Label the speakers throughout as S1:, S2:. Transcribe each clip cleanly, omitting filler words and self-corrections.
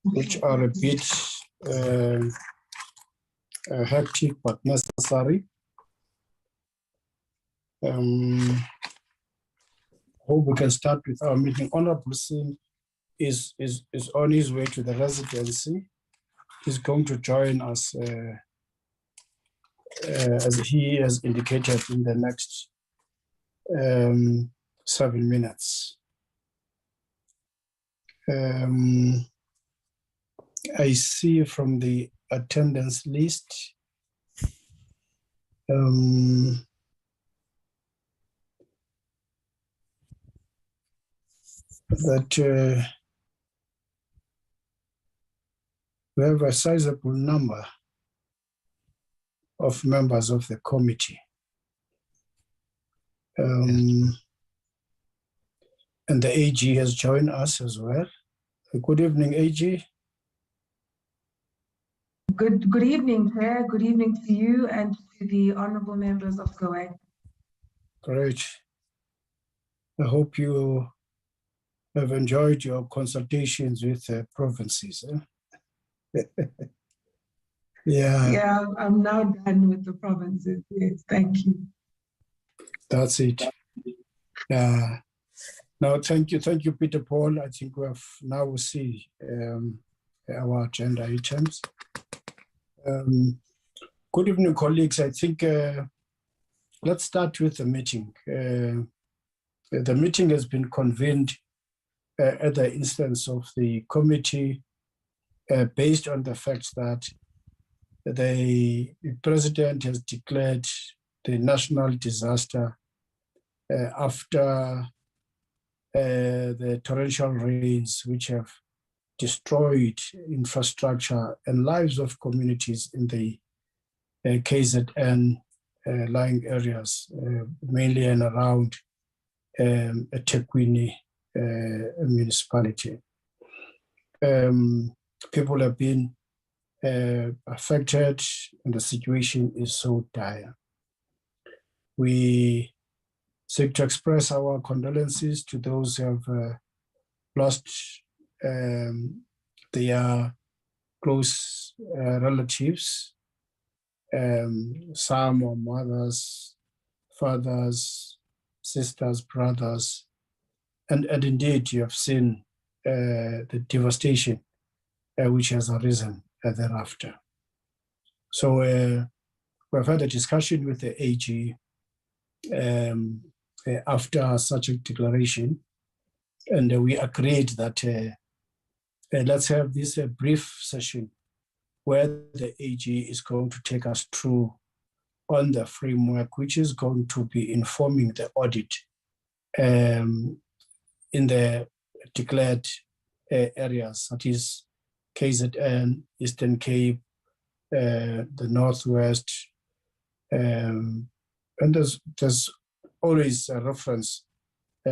S1: which are a bit hectic but necessary. Hope we can start with our meeting. Honorable Singh is on his way to the residency. He's going to join us as he has indicated in the next 7 minutes. I see from the attendance list that we have a sizable number of members of the committee. And the AG has joined us as well. Good evening, AG.
S2: Good evening, Chair. Good evening to you and to the honorable members of COAG.
S1: Great. I hope you have enjoyed your consultations with the provinces.
S2: Yeah, I'm now done with the provinces. Yes, thank you.
S1: That's it. Now, thank you, Peter Paul. I think we have now we see our agenda items. Good evening, colleagues. I think let's start with the meeting. The meeting has been convened at the instance of the committee based on the fact that the president has declared the national disaster after the torrential rains which have destroyed infrastructure and lives of communities in the KZN lying areas, mainly and around eThekwini municipality. People have been affected and the situation is so dire. We seek to express our condolences to those who have lost their close relatives, some are mothers, fathers, sisters, brothers, and indeed you have seen the devastation which has arisen thereafter. So we've had a discussion with the AG after such a declaration, and we agreed that let's have this brief session where the AG is going to take us through on the framework which is going to be informing the audit in the declared areas, that is KZN, Eastern Cape, the Northwest, and there's always a reference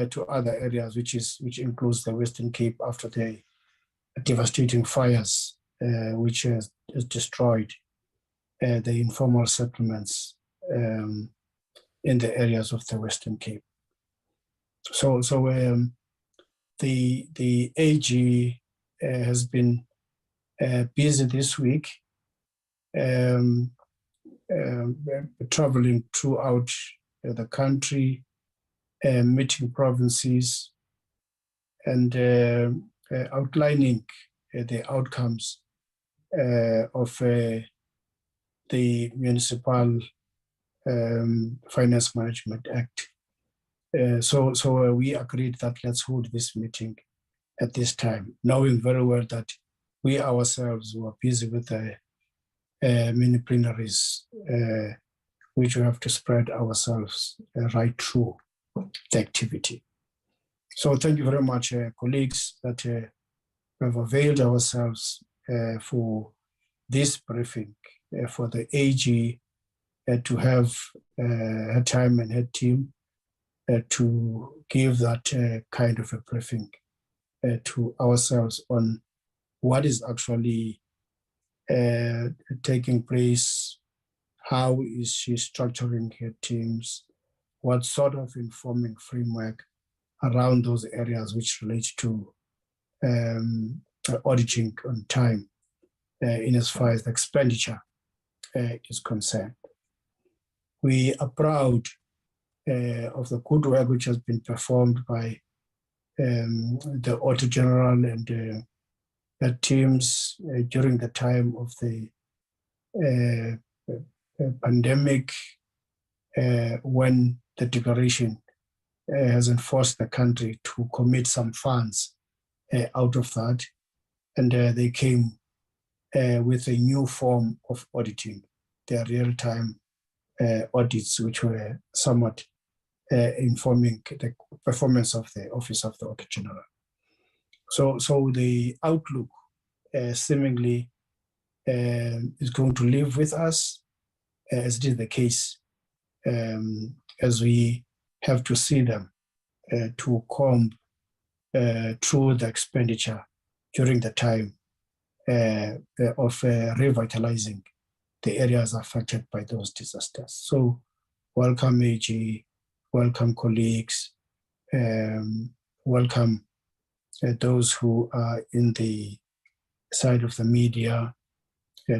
S1: to other areas, which includes the Western Cape after the devastating fires which has destroyed the informal settlements in the areas of the Western Cape. So the AG has been busy this week, traveling throughout the country, meeting provinces, and outlining the outcomes of the Municipal Finance Management Act. So we agreed that let's hold this meeting at this time, knowing very well that we ourselves were busy with the many plenaries which we have to spread ourselves right through the activity. So thank you very much, colleagues, that we have availed ourselves for this briefing, for the AG to have her time and her team to give that kind of a briefing to ourselves on what is actually taking place, how is she structuring her teams, what sort of informing framework around those areas which relate to auditing on time in as far as the expenditure is concerned. We are proud of the good work which has been performed by the Auditor-General and their teams during the time of the pandemic, when the declaration has enforced the country to commit some funds out of that, and they came with a new form of auditing, their real-time audits, which were somewhat informing the performance of the Office of the Auditor-General. So the outlook seemingly is going to live with us, as it is the case, as we have to see them to comb through the expenditure during the time of revitalizing the areas affected by those disasters. So welcome AG, welcome colleagues, welcome those who are in the side of the media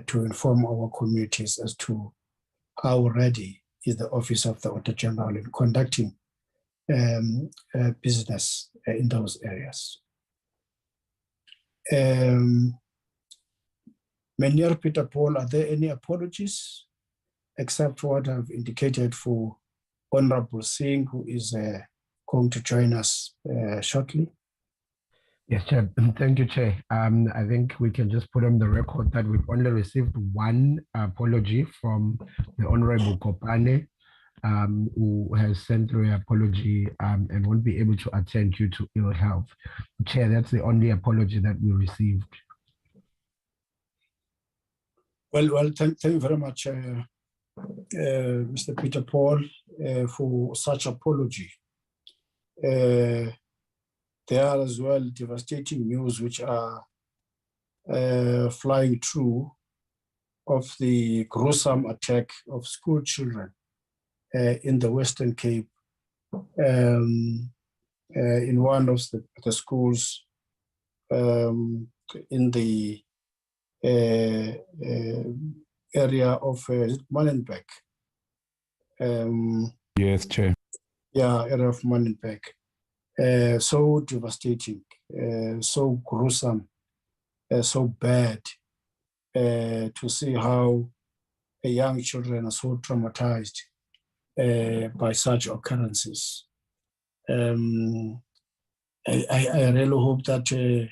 S1: to inform our communities as to how ready is the Office of the Auditor-General in conducting business in those areas. Menier Peter Paul, are there any apologies except for what I've indicated for Honorable Singh, who is going to join us shortly?
S3: Yes, Chair. Thank you, Chair. I think we can just put on the record that we've only received one apology from the Honorable Kopane, who has sent through an apology and won't be able to attend due to ill health. Chair, that's the only apology that we received.
S1: Well, thank you very much, Mr. Peter Paul, for such apology. There are as well devastating news which are flying through of the gruesome attack of school children in the Western Cape, in one of the schools in the area of Manenberg.
S4: Yes, Chair.
S1: Yeah, area of Manenberg. So devastating, so gruesome, so bad to see how young children are so traumatized by such occurrences. I really hope that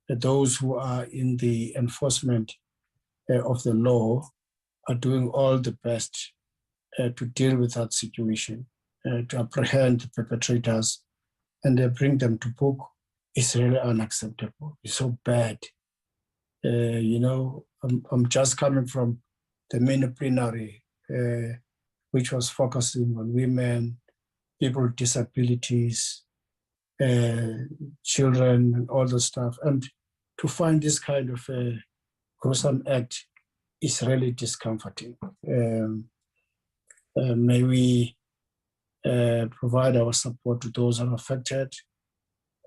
S1: those who are in the enforcement of the law are doing all the best to deal with that situation, to apprehend the perpetrators and bring them to book. Is really unacceptable. It's so bad. You know, I'm just coming from the mini plenary, which was focusing on women, people with disabilities, children, and all the stuff. And to find this kind of gruesome act is really discomforting. May we provide our support to those who are affected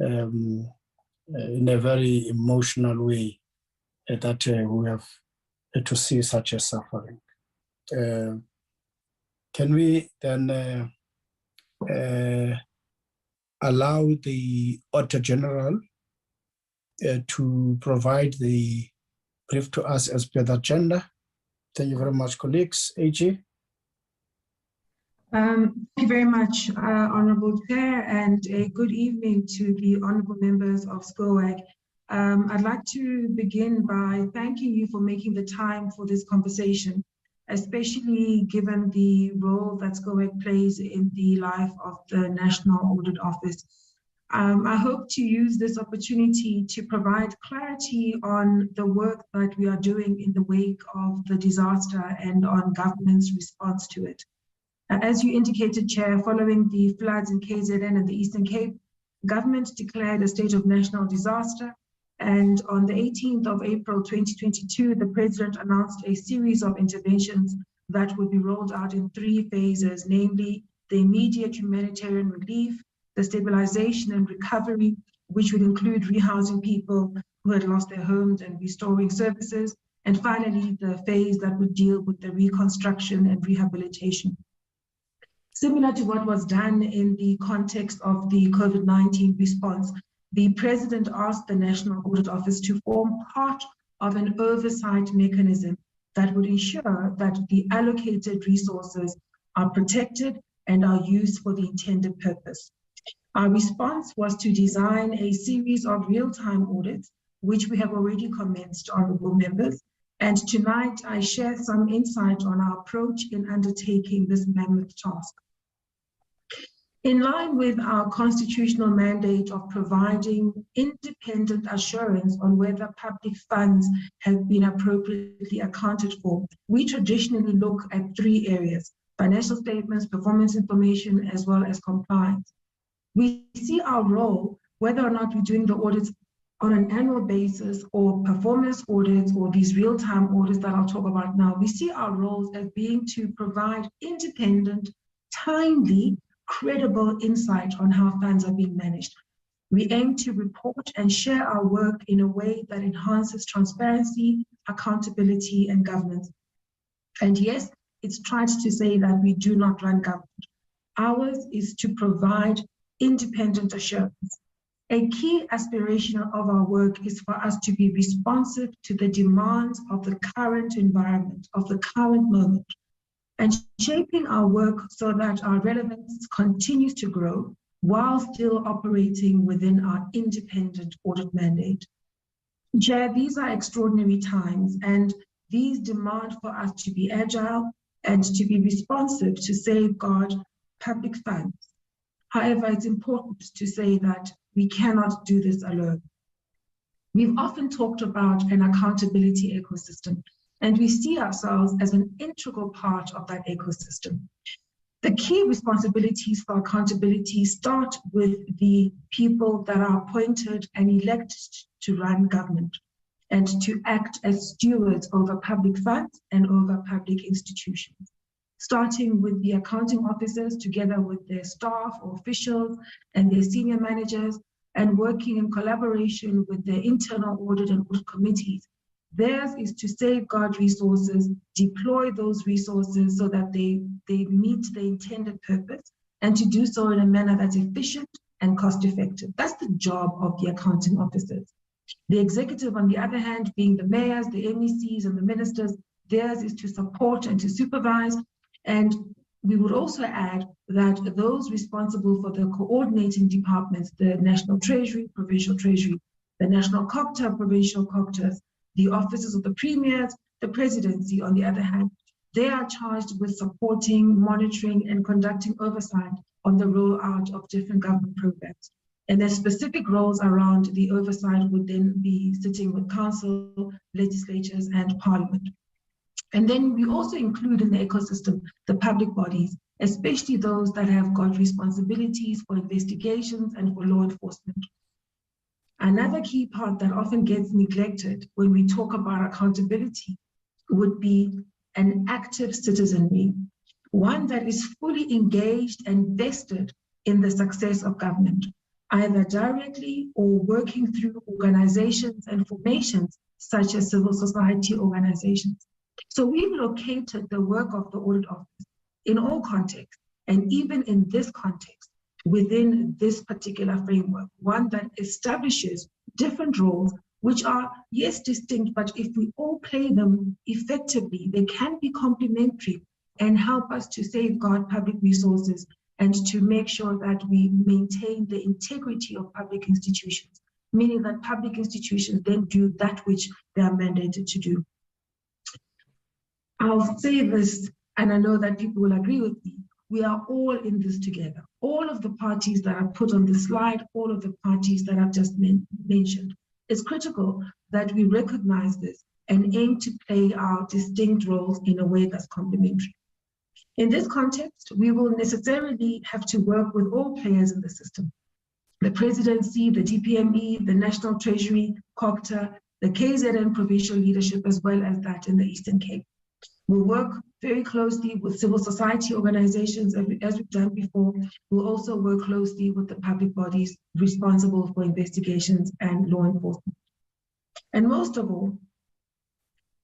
S1: in a very emotional way, that we have to see such a suffering. Can we then allow the Auditor-General to provide the brief to us as per the agenda? Thank you very much, colleagues. AG.
S2: Thank you very much, Honourable Chair, and a good evening to the honourable members of SCOAG. I'd like to begin by thanking you for making the time for this conversation, especially given the role that SCOAG plays in the life of the National Audit Office. I hope to use this opportunity to provide clarity on the work that we are doing in the wake of the disaster and on government's response to it. As you indicated, Chair, following the floods in KZN and the Eastern Cape, government declared a state of national disaster. And on the 18th of April 2022, the President announced a series of interventions that would be rolled out in 3 phases, namely the immediate humanitarian relief, the stabilization and recovery, which would include rehousing people who had lost their homes and restoring services. And finally, the phase that would deal with the reconstruction and rehabilitation. Similar to what was done in the context of the COVID-19 response, the President asked the National Audit Office to form part of an oversight mechanism that would ensure that the allocated resources are protected and are used for the intended purpose. Our response was to design a series of real-time audits, which we have already commenced, honorable members. And tonight I share some insight on our approach in undertaking this mammoth task. In line with our constitutional mandate of providing independent assurance on whether public funds have been appropriately accounted for, we traditionally look at three areas: financial statements, performance information, as well as compliance. We see our role, whether or not we're doing the audits on an annual basis or performance audits or these real-time audits that I'll talk about now, we see our roles as being to provide independent, timely, credible insight on how funds are being managed. We aim to report and share our work in a way that enhances transparency, accountability, and governance. And yes, it's tried to say that we do not run government. Ours is to provide independent assurance. A key aspiration of our work is for us to be responsive to the demands of the current environment, of the current moment, and shaping our work so that our relevance continues to grow while still operating within our independent audit mandate. Chair, these are extraordinary times, and these demand for us to be agile and to be responsive to safeguard public funds. However, it's important to say that we cannot do this alone. We've often talked about an accountability ecosystem, and we see ourselves as an integral part of that ecosystem. The key responsibilities for accountability start with the people that are appointed and elected to run government and to act as stewards over public funds and over public institutions, starting with the accounting officers together with their staff or officials and their senior managers, and working in collaboration with their internal audit and audit committees. Theirs is to safeguard resources, deploy those resources so that they meet the intended purpose, and to do so in a manner that's efficient and cost effective. That's the job of the accounting officers. The executive, on the other hand, being the mayors, the MECs, and the ministers, theirs is to support and to supervise. And we would also add that those responsible for the coordinating departments, the National Treasury, Provincial Treasury, the National Cocta, Provincial Coctas, the offices of the premiers, the presidency, on the other hand, they are charged with supporting, monitoring, and conducting oversight on the rollout of different government programs. And their specific roles around the oversight would then be sitting with council, legislatures, and parliament. And then we also include in the ecosystem the public bodies, especially those that have got responsibilities for investigations and for law enforcement. Another key part that often gets neglected when we talk about accountability would be an active citizenry, one that is fully engaged and vested in the success of government, either directly or working through organizations and formations such as civil society organizations. So we've located the work of the Audit Office in all contexts, and even in this context, within this particular framework, one that establishes different roles, which are, yes, distinct, but if we all play them effectively, they can be complementary and help us to safeguard public resources and to make sure that we maintain the integrity of public institutions, meaning that public institutions then do that which they are mandated to do. I'll say this, and I know that people will agree with me, we are all in this together. All of the parties that are put on the slide, all of the parties that I've just mentioned. It's critical that we recognize this and aim to play our distinct roles in a way that's complementary. In this context, we will necessarily have to work with all players in the system. The presidency, the DPME, the National Treasury, COCTA, the KZN provincial leadership, as well as that in the Eastern Cape. We'll work very closely with civil society organizations, as we've done before. We'll also work closely with the public bodies responsible for investigations and law enforcement. And most of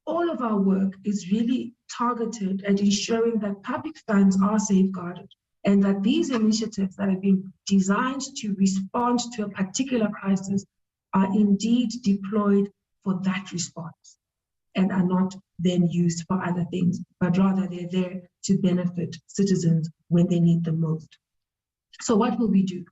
S2: all of our work is really targeted at ensuring that public funds are safeguarded and that these initiatives that have been designed to respond to a particular crisis are indeed deployed for that response and are not then used for other things, but rather they're there to benefit citizens when they need them most. So what will we do?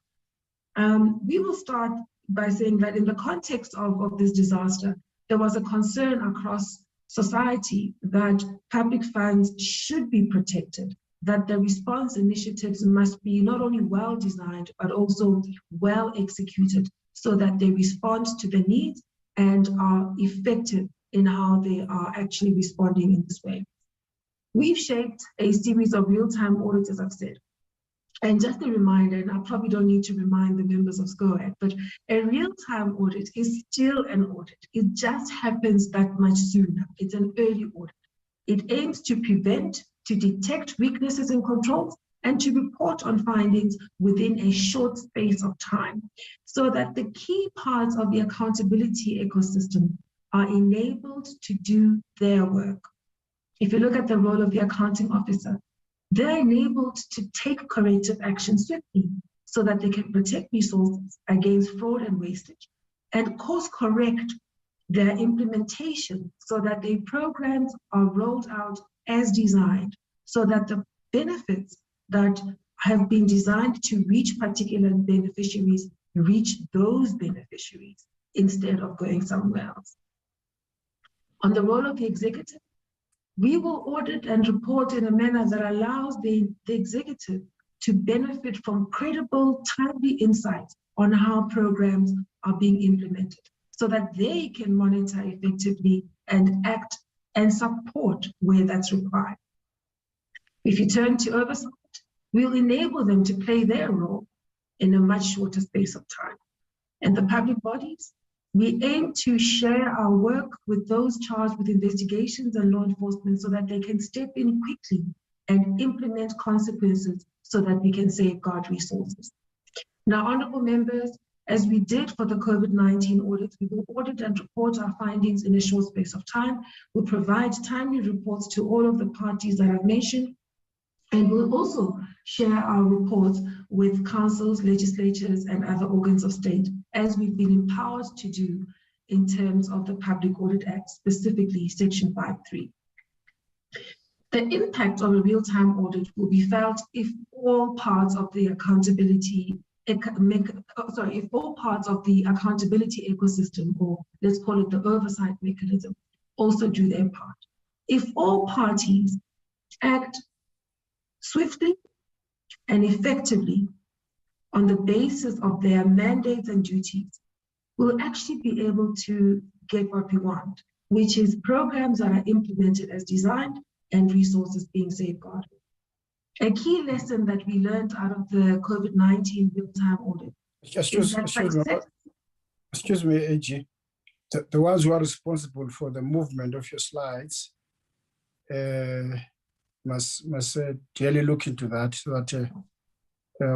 S2: We will start by saying that in the context of this disaster, there was a concern across society that public funds should be protected, that the response initiatives must be not only well designed, but also well executed so that they respond to the needs and are effective in how they are actually responding in this way. We've shaped a series of real-time audits, as I've said. And just a reminder, and I probably don't need to remind the members of SCOAC, but a real-time audit is still an audit. It just happens that much sooner. It's an early audit. It aims to prevent, to detect weaknesses in controls, and to report on findings within a short space of time, so that the key parts of the accountability ecosystem are enabled to do their work. If you look at the role of the accounting officer, they're enabled to take corrective action swiftly so that they can protect resources against fraud and wastage and course correct their implementation so that their programs are rolled out as designed, so that the benefits that have been designed to reach particular beneficiaries reach those beneficiaries instead of going somewhere else. On the role of the executive, we will audit and report in a manner that allows the executive to benefit from credible, timely insights on how programs are being implemented so that they can monitor effectively and act and support where that's required. If you turn to oversight, we'll enable them to play their role in a much shorter space of time. And the public bodies, we aim to share our work with those charged with investigations and law enforcement so that they can step in quickly and implement consequences so that we can safeguard resources. Now, honorable members, as we did for the COVID-19 audit, we will audit and report our findings in a short space of time. We'll provide timely reports to all of the parties that I've mentioned, and we'll also share our reports with councils, legislatures, and other organs of state, as we've been empowered to do in terms of the Public Audit Act, specifically Section 5.3. The impact of a real-time audit will be felt if all parts of the accountability ecosystem, or let's call it the oversight mechanism, also do their part. If all parties act swiftly and effectively on the basis of their mandates and duties, we'll actually be able to get what we want, which is programs that are implemented as designed and resources being safeguarded. A key lesson that we learned out of the COVID-19 real-time audit.
S1: Excuse me, AG. The ones who are responsible for the movement of your slides must really look into that, so that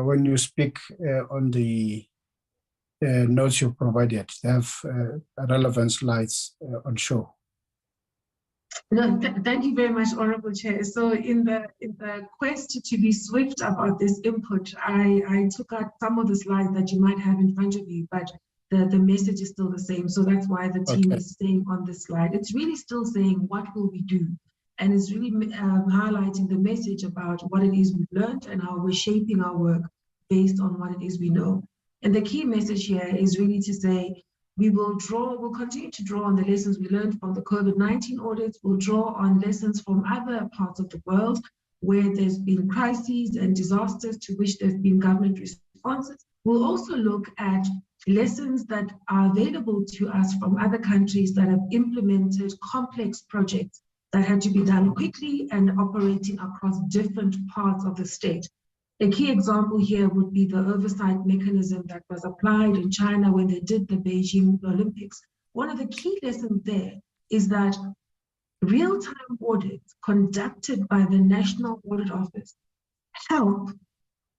S1: when you speak on the notes you've provided, they have relevant slides on show.
S2: No, thank you very much, Honorable Chair. So in the quest to be swift about this input, I took out some of the slides that you might have in front of you, but the message is still the same. So that's why the team is staying on this slide. It's really still saying, what will we do? And it's really highlighting the message about what it is we've learned and how we're shaping our work based on what it is we know. And the key message here is really to say, we'll continue to draw on the lessons we learned from the COVID-19 audits. We'll draw on lessons from other parts of the world where there's been crises and disasters to which there's been government responses. We'll also look at lessons that are available to us from other countries that have implemented complex projects that had to be done quickly and operating across different parts of the state. A key example here would be the oversight mechanism that was applied in China when they did the Beijing Olympics. One of the key lessons there is that real-time audits conducted by the National Audit Office help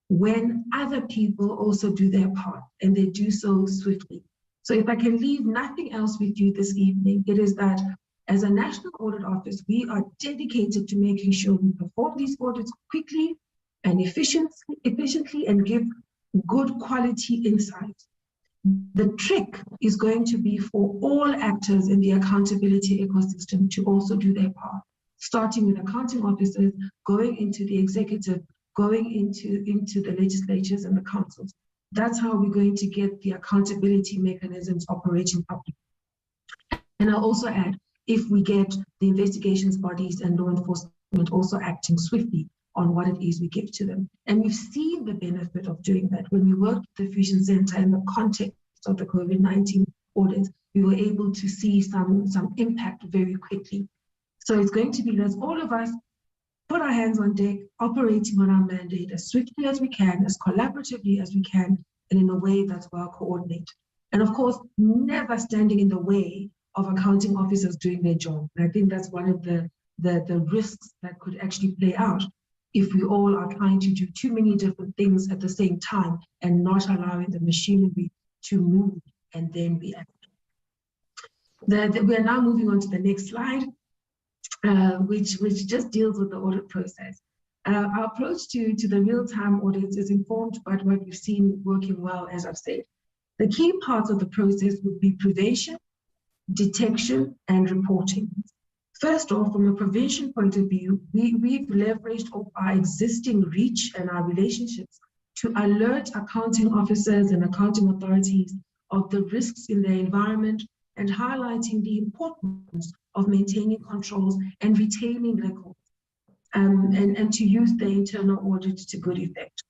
S2: when other people also do their part, and they do so swiftly. So if I can leave nothing else with you this evening, it is that as a National Audit Office, we are dedicated to making sure we perform these audits quickly and efficiently and give good quality insight. The trick is going to be for all actors in the accountability ecosystem to also do their part, starting with accounting officers, going into the executive, going into the legislatures and the councils. That's how we're going to get the accountability mechanisms operating properly. And I'll also add, if we get the investigations bodies and law enforcement also acting swiftly on what it is we give to them. And we've seen the benefit of doing that. When we worked at the Fusion Center in the context of the COVID-19 audits, we were able to see some impact very quickly. So it's going to be, let's all of us put our hands on deck, operating on our mandate as swiftly as we can, as collaboratively as we can, and in a way that's well coordinated. And of course, never standing in the way of accounting officers doing their job. And I think that's one of the risks that could actually play out if we all are trying to do too many different things at the same time and not allowing the machinery to move and then be active. We are now moving on to the next slide, which just deals with the audit process. Our approach to the real-time audits is informed by what we've seen working well, as I've said. The key parts of the process would be prevention, detection, and reporting. First off, from a prevention point of view, we've leveraged off our existing reach and our relationships to alert accounting officers and accounting authorities of the risks in their environment and highlighting the importance of maintaining controls and retaining records, and to use the internal audit to good effect.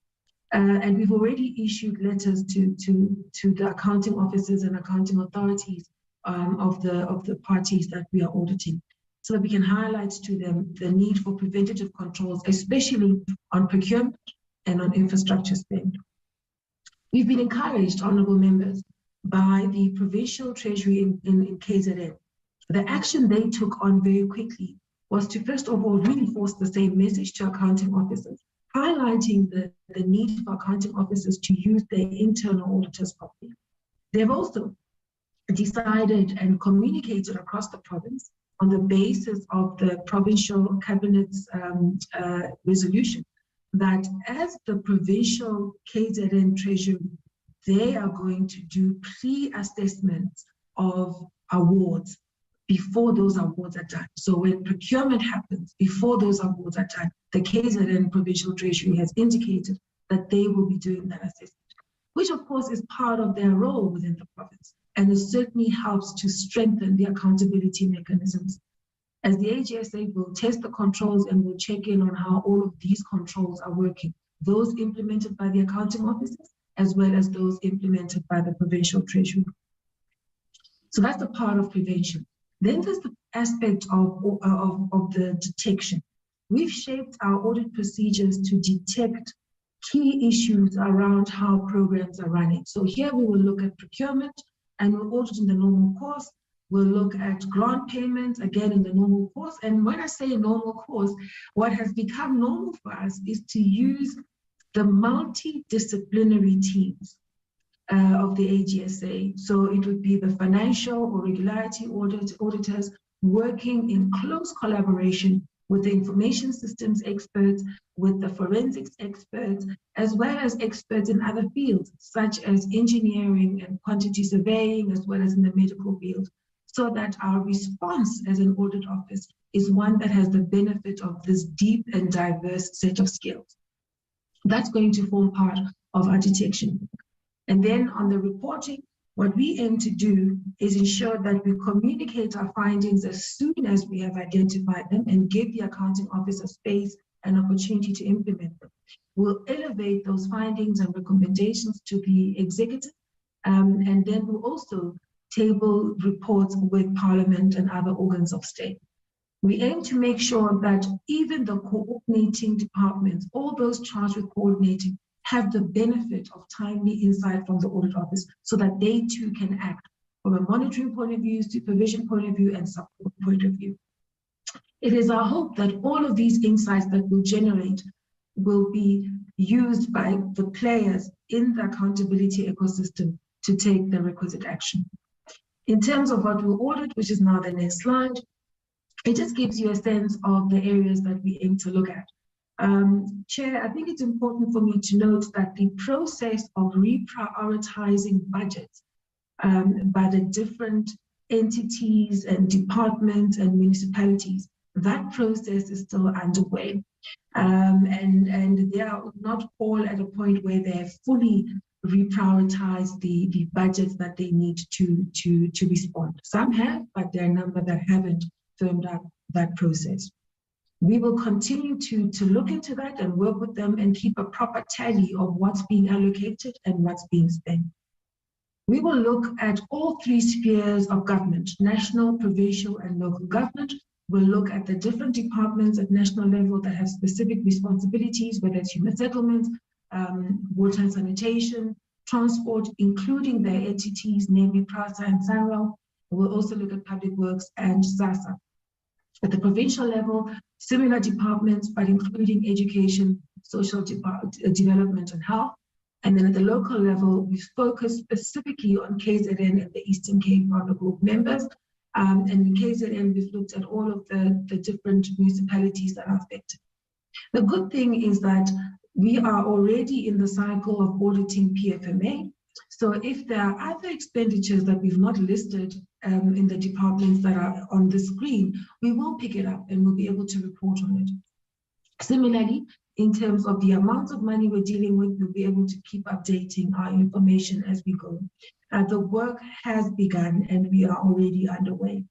S2: And we've already issued letters to the accounting officers and accounting authorities of the parties that we are auditing, so that we can highlight to them the need for preventative controls, especially on procurement and on infrastructure spend. We've been encouraged, honourable members, by the Provincial Treasury in KZN. The action they took on very quickly was to, first of all, reinforce the same message to accounting officers, highlighting the need for accounting officers to use their internal auditors properly. They've also decided and communicated across the province on the basis of the provincial cabinet's resolution that as the provincial KZN Treasury, they are going to do pre-assessments of awards before those awards are done. So when procurement happens, before those awards are done, the KZN Provincial Treasury has indicated that they will be doing that assessment, which of course is part of their role within the province. And it certainly helps to strengthen the accountability mechanisms. As the AGSA will test the controls and will check in on how all of these controls are working, those implemented by the accounting officers, as well as those implemented by the Provincial Treasury. So that's the part of prevention. Then there's the aspect of the detection. We've shaped our audit procedures to detect key issues around how programs are running. So here we will look at procurement, and we'll audit in the normal course. We'll look at grant payments, again in the normal course. And when I say normal course, what has become normal for us is to use the multidisciplinary teams of the AGSA. So it would be the financial or regularity auditors working in close collaboration with the information systems experts, with the forensics experts, as well as experts in other fields, such as engineering and quantity surveying, as well as in the medical field, so that our response as an audit office is one that has the benefit of this deep and diverse set of skills. That's going to form part of our detection. And then on the reporting, what we aim to do is ensure that we communicate our findings as soon as we have identified them and give the accounting officer space and opportunity to implement them. We'll elevate those findings and recommendations to the executive, and then we'll also table reports with Parliament and other organs of state. We aim to make sure that even the coordinating departments, all those charged with coordinating, have the benefit of timely insight from the audit office so that they too can act from a monitoring point of view, supervision point of view, and support point of view. It is our hope that all of these insights that we'll generate will be used by the players in the accountability ecosystem to take the requisite action. In terms of what we'll audit, which is now the next slide, it just gives you a sense of the areas that we aim to look at. Chair, I think it's important for me to note that the process of reprioritizing budgets by the different entities and departments and municipalities, that process is still underway. And they are not all at a point where they have fully reprioritized the budgets that they need to respond. Some have, but there are a number that haven't firmed up that process. We will continue to look into that and work with them and keep a proper tally of what's being allocated and what's being spent. We will look at all three spheres of government, national, provincial, and local government. We'll look at the different departments at national level that have specific responsibilities, whether it's human settlements, water and sanitation, transport, including their entities, namely PRASA and SANRAL. We'll also look at public works and SASA. At the provincial level, similar departments, but including education, social development, and health. And then at the local level, we focus specifically on KZN and the Eastern Cape Group members. And in KZN, we've looked at all of the different municipalities that are affected. The good thing is that we are already in the cycle of auditing PFMA. So if there are other expenditures that we've not listed in the departments that are on the screen, we will pick it up and we'll be able to report on it. Similarly, in terms of the amounts of money we're dealing with, we'll be able to keep updating our information as we go. The work has begun and we are already underway.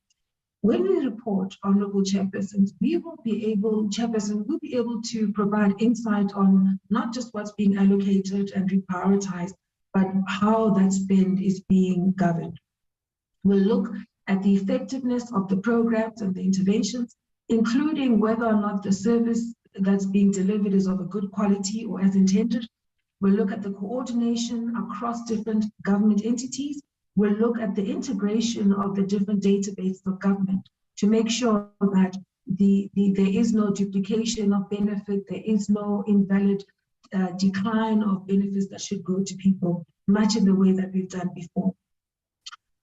S2: When we report, Honorable Chairpersons, we will be able to provide insight on not just what's being allocated and reprioritized, but how that spend is being governed. We'll look at the effectiveness of the programs and the interventions, including whether or not the service that's being delivered is of a good quality or as intended. We'll look at the coordination across different government entities. We'll look at the integration of the different databases of government to make sure that there is no duplication of benefit, there is no invalid decline of benefits that should go to people, much in the way that we've done before.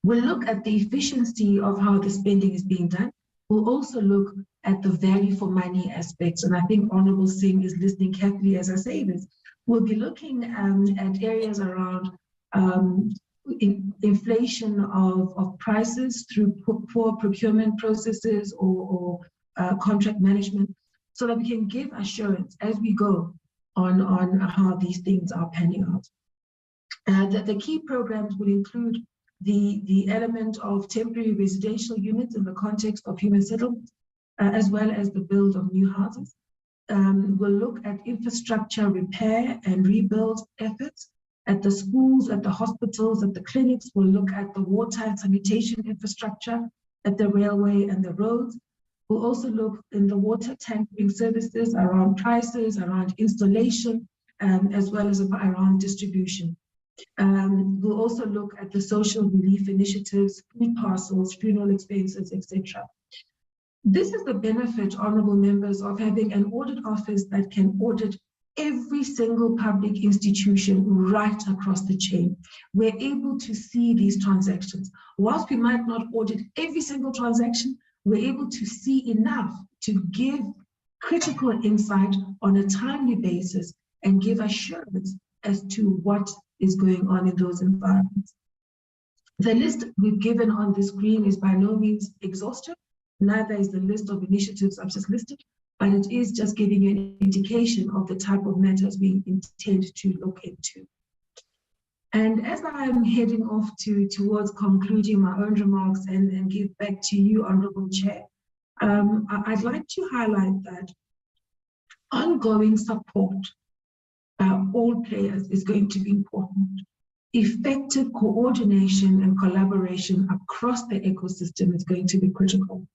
S2: We'll look at the efficiency of how the spending is being done. We'll also look at the value for money aspects, and I think Honorable Singh is listening carefully as I say this. We'll be looking at areas around inflation of prices through poor procurement processes or contract management, so that we can give assurance as we go on how these things are panning out. The key programs will include the element of temporary residential units in the context of human settlement, as well as the build of new houses. We'll look at infrastructure repair and rebuild efforts at the schools, at the hospitals, at the clinics. We'll look at the water and sanitation infrastructure, at the railway and the roads. We'll also look in the water tankering services around prices, around installation, as well as around distribution. We'll also look at the social relief initiatives, food parcels, funeral expenses, etc. This is the benefit, honorable members, of having an audit office that can audit every single public institution right across the chain. We're able to see these transactions. Whilst we might not audit every single transaction, we're able to see enough to give critical insight on a timely basis and give assurance as to what is going on in those environments. The list we've given on the screen is by no means exhaustive. Neither is the list of initiatives I've just listed, but it is just giving you an indication of the type of matters we intend to look into. And as I'm heading off towards concluding my own remarks and give back to you, Honorable Chair, I'd like to highlight that ongoing support by all players is going to be important. Effective coordination and collaboration across the ecosystem is going to be critical.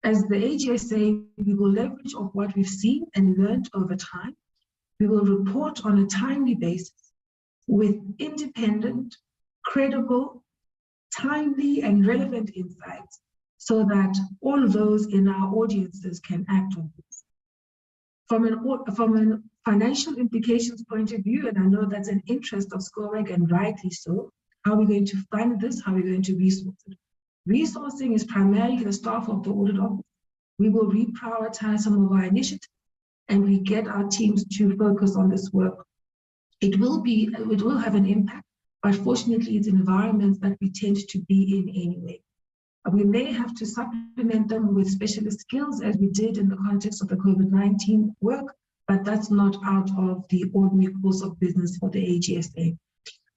S2: As the AGSA, we will leverage on what we've seen and learned over time. We will report on a timely basis with independent, credible, timely, and relevant insights so that all those in our audiences can act on this. From an financial implications point of view, and I know that's an interest of SCOAG, and rightly so, how are we going to fund this? How are we going to resource it? Resourcing is primarily the staff of the audit office. We will reprioritize some of our initiatives and we get our teams to focus on this work. It will have an impact, but fortunately it's environments that we tend to be in anyway. We may have to supplement them with specialist skills as we did in the context of the COVID-19 work, but that's not out of the ordinary course of business for the AGSA.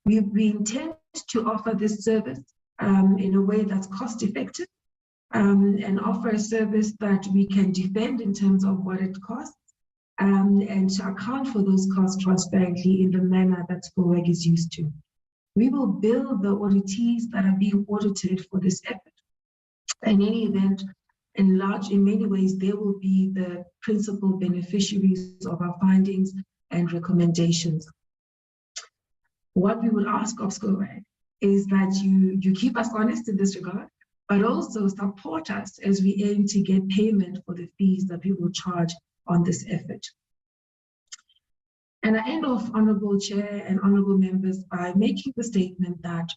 S2: We intend to offer this service in a way that's cost effective and offer a service that we can defend in terms of what it costs and to account for those costs transparently in the manner that SCOAG is used to. We will bill the auditees that are being audited for this effort. In any event, in many ways, they will be the principal beneficiaries of our findings and recommendations. What we would ask of SCOAG is that you keep us honest in this regard, but also support us as we aim to get payment for the fees that we will charge on this effort. And I end off, Honourable Chair and Honourable Members, by making the statement that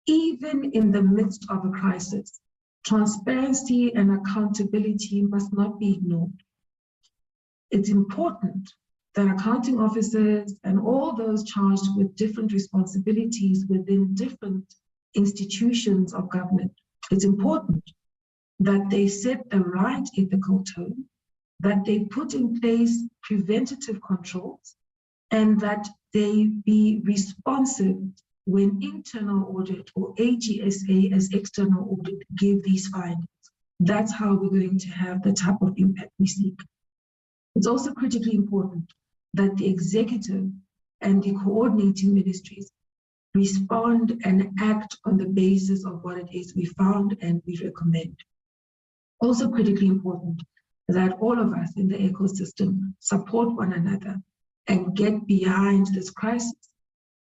S2: even in the midst of a crisis, transparency and accountability must not be ignored. It's important that accounting officers and all those charged with different responsibilities within different institutions of government, it's important that they set the right ethical tone, that they put in place preventative controls, and that they be responsive when internal audit or AGSA as external audit give these findings. That's how we're going to have the type of impact we seek. It's also critically important that the executive and the coordinating ministries respond and act on the basis of what it is we found and we recommend. Also critically important that all of us in the ecosystem support one another and get behind this crisis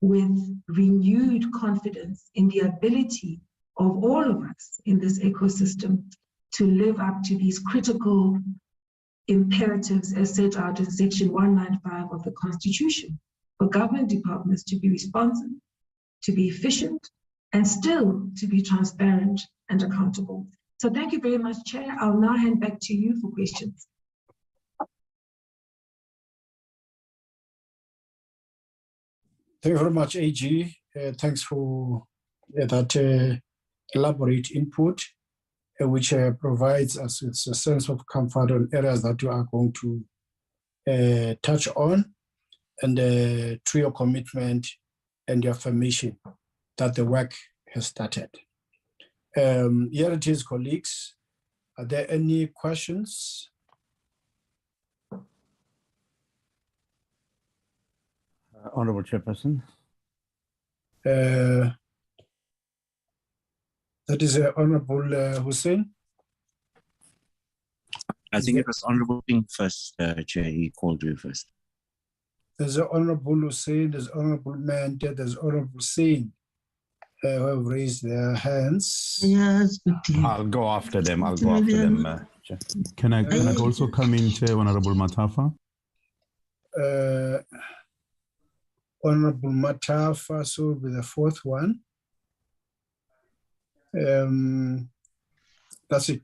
S2: with renewed confidence in the ability of all of us in this ecosystem to live up to these critical imperatives as set out in Section 195 of the Constitution for government departments to be responsive, to be efficient, and still to be transparent and accountable. So thank you very much, Chair. I'll now hand back to you for questions.
S1: Thank you very much, AG. Thanks for that elaborate input, which provides us with a sense of comfort on areas that you are going to touch on, and through your commitment and your affirmation that the work has started. Here it is, colleagues. Are there any questions?
S4: Honourable Chairperson.
S1: That is Honourable Hussein.
S5: I think it was Honourable Singh first, Chair. He called you first.
S1: There's Honourable Hussein, there's Honourable Mente, there's Honourable Singh who have raised their hands.
S6: Yes,
S4: I'll go after them. Chair.
S7: Can I also come in, Chair, Honourable Matafa?
S1: Honourable Matafa, so will be the fourth one. That's it.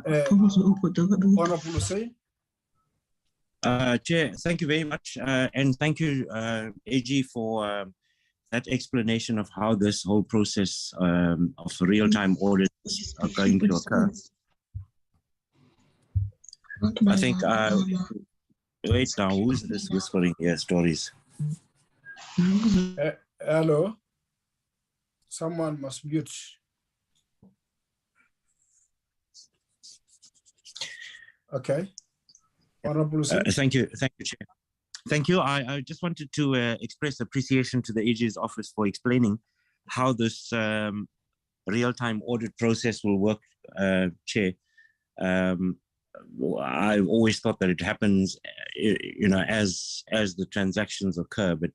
S1: Honourable Hussein.
S5: Chair, thank you very much. And thank you, AG, for that explanation of how this whole process of real-time audits are going to occur. I think, wait now, who is this whispering here stories?
S1: Hello? Someone must mute. Okay. Honourable
S5: thank you, Chair. Thank you. I just wanted to express appreciation to the AG's office for explaining how this real-time audit process will work, Chair. I've always thought that it happens, as the transactions occur, but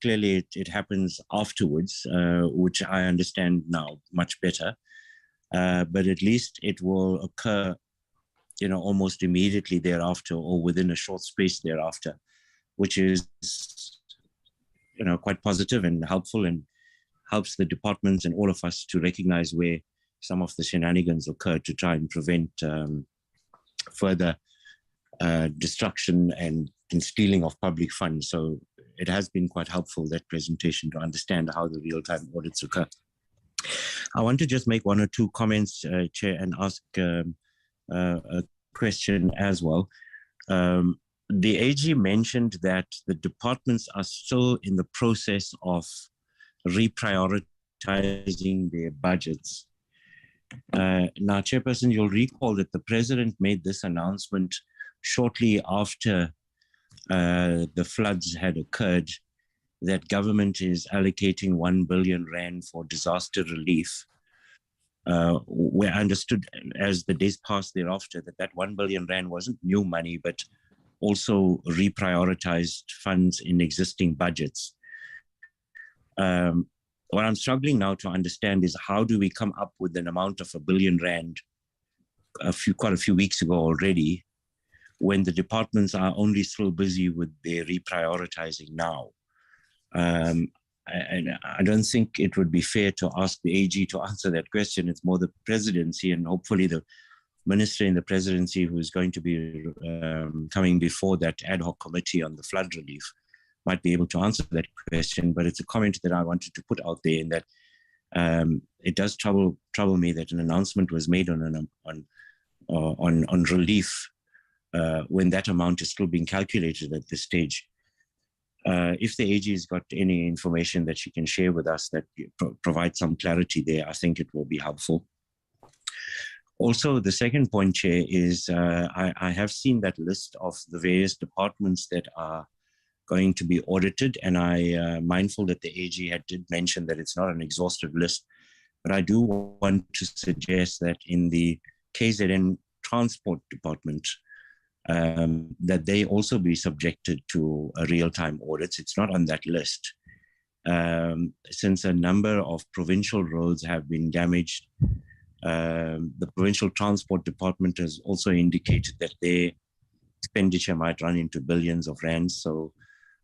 S5: clearly it happens afterwards, which I understand now much better. but at least it will occur, almost immediately thereafter or within a short space thereafter, which is, quite positive and helpful and helps the departments and all of us to recognize where some of the shenanigans occur to try and prevent further destruction and stealing of public funds. So it has been quite helpful, that presentation, to understand how the real-time audits occur. I want to just make one or two comments, Chair, and ask a question as well. The AG mentioned that the departments are still in the process of reprioritizing their budgets. Now, Chairperson, you'll recall that the President made this announcement shortly after the floods had occurred, that government is allocating 1 billion rand for disaster relief. Where I understood as the days passed thereafter that 1 billion rand wasn't new money, but also reprioritized funds in existing budgets. What I'm struggling now to understand is, how do we come up with an amount of 1 billion rand quite a few weeks ago already, when the departments are only still busy with their reprioritizing now? And I don't think it would be fair to ask the AG to answer that question. It's more the presidency, and hopefully the minister in the presidency who is going to be coming before that ad hoc committee on the flood relief might be able to answer that question. But it's a comment that I wanted to put out there, in that it does trouble me that an announcement was made on relief when that amount is still being calculated at this stage. If the AG has got any information that she can share with us that provides some clarity there, I think it will be helpful. Also, the second point, Chair, is I have seen that list of the various departments that are going to be audited, and I'm mindful that the AG did mention that it's not an exhaustive list, but I do want to suggest that in the KZN Transport Department, that they also be subjected to a real-time audits. It's not on that list. Since a number of provincial roads have been damaged, the Provincial Transport Department has also indicated that their expenditure might run into billions of rands. So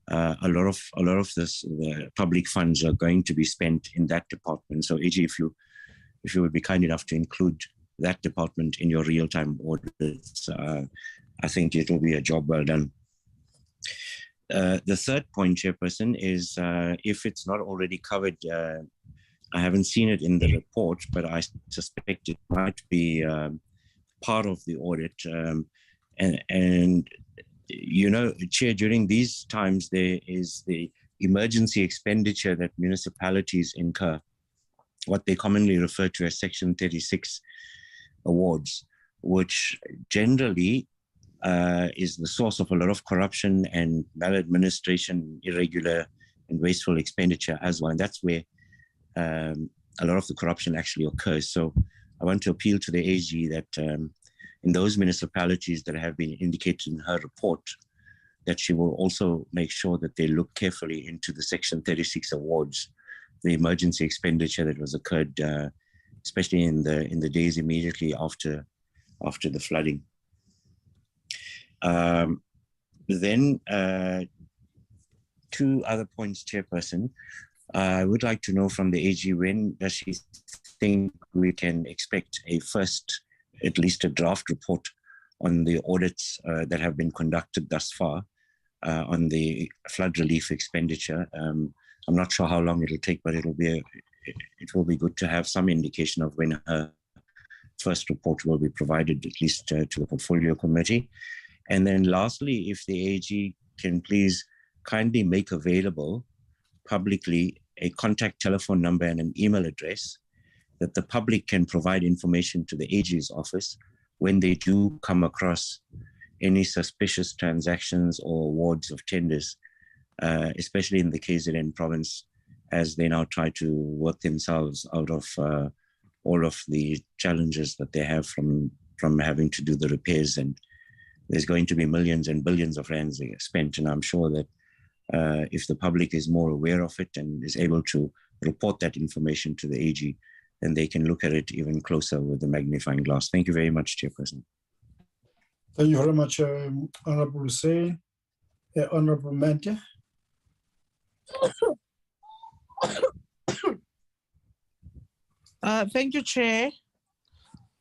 S5: a lot of the public funds are going to be spent in that department. So AG, if you would be kind enough to include that department in your real-time audits, I think it will be a job well done. The third point, Chairperson, is if it's not already covered, I haven't seen it in the report, but I suspect it might be part of the audit. And Chair, during these times, there is the emergency expenditure that municipalities incur, what they commonly refer to as Section 36 awards, which generally is the source of a lot of corruption and maladministration, irregular and wasteful expenditure as well. And that's where a lot of the corruption actually occurs. So I want to appeal to the AG that in those municipalities that have been indicated in her report, that she will also make sure that they look carefully into the Section 36 awards, the emergency expenditure that was occurred, especially in the days immediately after the flooding. Then two other points, Chairperson. I would like to know from the AG, when does she think we can expect a first, at least a draft report on the audits that have been conducted thus far on the flood relief expenditure? I'm not sure how long it'll take, but it will be good to have some indication of when her first report will be provided, at least to the portfolio committee. And then lastly, if the AG can please kindly make available publicly a contact telephone number and an email address that the public can provide information to the AG's office when they do come across any suspicious transactions or awards of tenders, especially in the KZN province, as they now try to work themselves out of all of the challenges that they have from having to do the repairs. And there's going to be millions and billions of rands spent. And I'm sure that if the public is more aware of it and is able to report that information to the AG, then they can look at it even closer with the magnifying glass. Thank you very much, Chairperson.
S1: Thank you very much, Honorable Hussein. Honorable Mente.
S6: Thank you, Chair.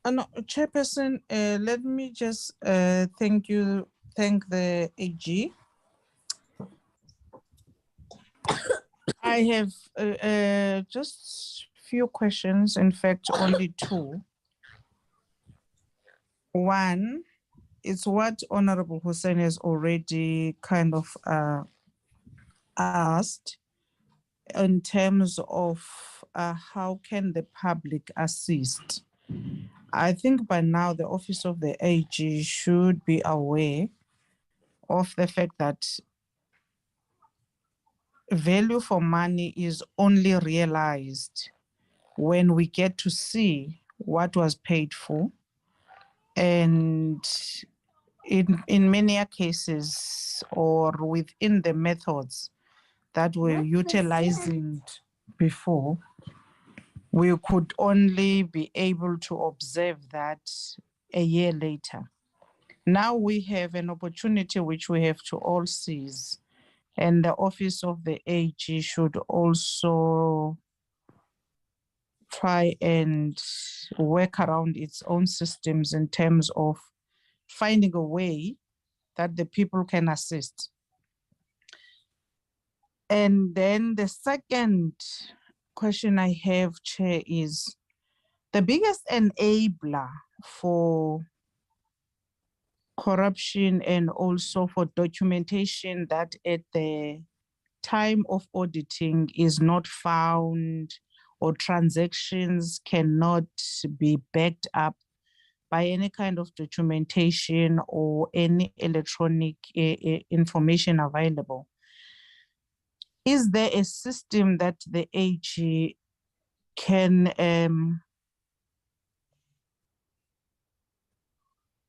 S6: No, Chairperson, let me just thank the AG. I have just few questions, in fact, only two. One is what Honorable Hussein has already kind of asked in terms of how can the public assist. I think by now the Office of the AG should be aware of the fact that value for money is only realized when we get to see what was paid for. And in many cases, or within the methods that we're utilizing before, we could only be able to observe that a year later. Now we have an opportunity which we have to all seize, and the Office of the AG should also try and work around its own systems in terms of finding a way that the people can assist. And then the second question I have, Chair, is the biggest enabler for corruption and also for documentation that at the time of auditing is not found, or transactions cannot be backed up by any kind of documentation or any electronic information available. Is there a system that the AG can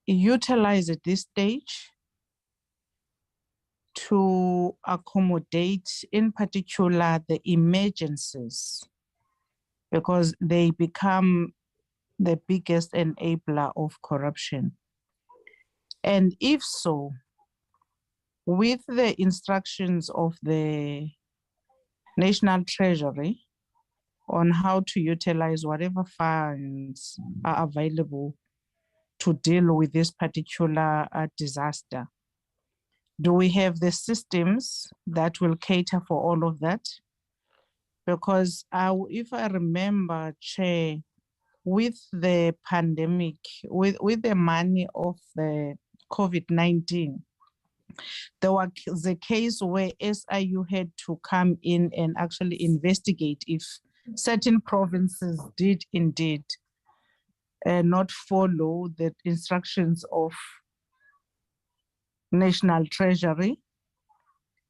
S6: utilize at this stage to accommodate, in particular, the emergencies, because they become the biggest enabler of corruption? And if so, with the instructions of the National Treasury on how to utilize whatever funds are available to deal with this particular disaster, do we have the systems that will cater for all of that? Because if I remember, Chair, with the pandemic, with the money of the COVID-19, there was a case where SIU had to come in and actually investigate if certain provinces did indeed not follow the instructions of National Treasury,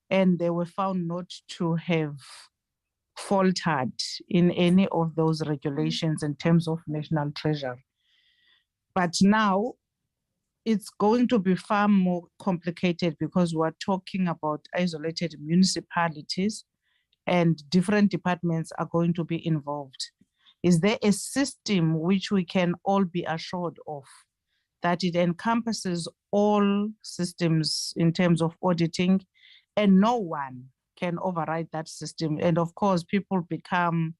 S6: and they were found not to have faltered in any of those regulations in terms of National Treasury. But now it's going to be far more complicated because we're talking about isolated municipalities and different departments are going to be involved. Is there a system which we can all be assured of, that it encompasses all systems in terms of auditing and no one can override that system? And of course, people become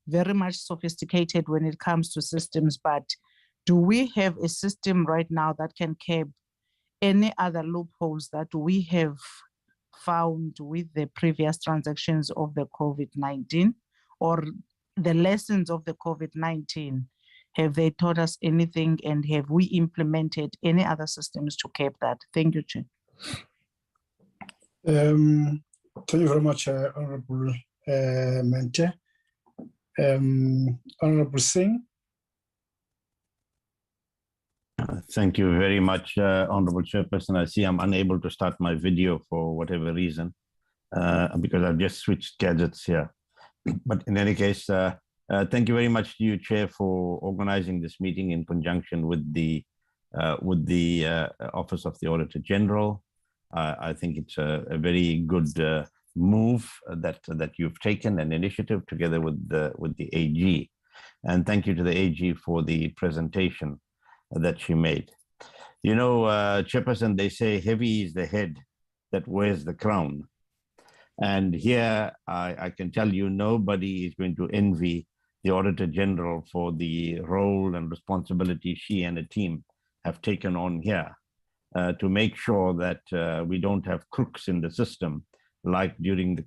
S6: very much sophisticated when it comes to systems, but do we have a system right now that can curb any other loopholes that we have found with the previous transactions of the COVID-19, or the lessons of the COVID-19? Have they taught us anything, and have we implemented any other systems to curb that? Thank you, Chair.
S1: Thank you very much, Honorable Mente. Honorable Singh.
S4: Thank you very much, Honorable Chairperson. I see I'm unable to start my video for whatever reason, because I've just switched gadgets here. But in any case, thank you very much to you, Chair, for organizing this meeting in conjunction with the Office of the Auditor-General. I think it's a very good move that you've taken, an initiative together with the AG. And thank you to the AG for the presentation that she made. You know, Chairperson, they say heavy is the head that wears the crown. And here I can tell you nobody is going to envy the Auditor General for the role and responsibility she and a team have taken on here to make sure that we don't have crooks in the system like during the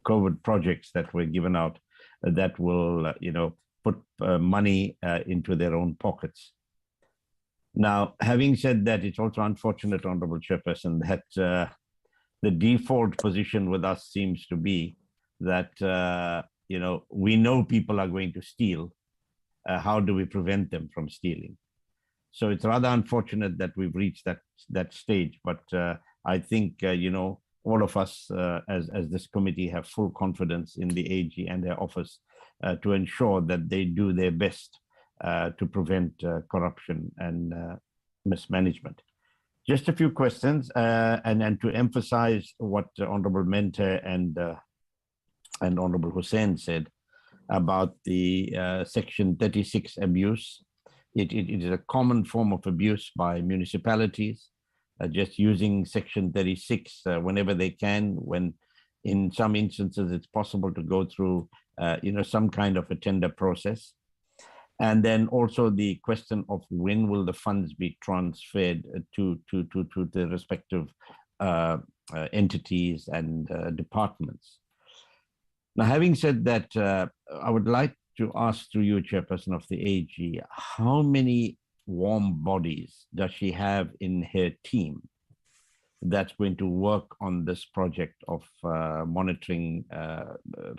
S4: COVID projects that were given out that will, you know, put money into their own pockets. Now, having said that, it's also unfortunate, Honorable Chairperson, that the default position with us seems to be that, you know, we know people are going to steal. How do we prevent them from stealing? So it's rather unfortunate that we've reached that stage. But I think, you know, all of us as this committee have full confidence in the AG and their office to ensure that they do their best to prevent corruption and mismanagement. Just a few questions, and to emphasize what Honorable Mente and Honorable Hussein said about the Section 36 abuse. It is a common form of abuse by municipalities, just using Section 36 whenever they can, when in some instances it's possible to go through you know, some kind of a tender process. And then also the question of when will the funds be transferred to the respective entities and departments. Now, having said that, I would like to ask through you, Chairperson of the AG, how many warm bodies does she have in her team that's going to work on this project of monitoring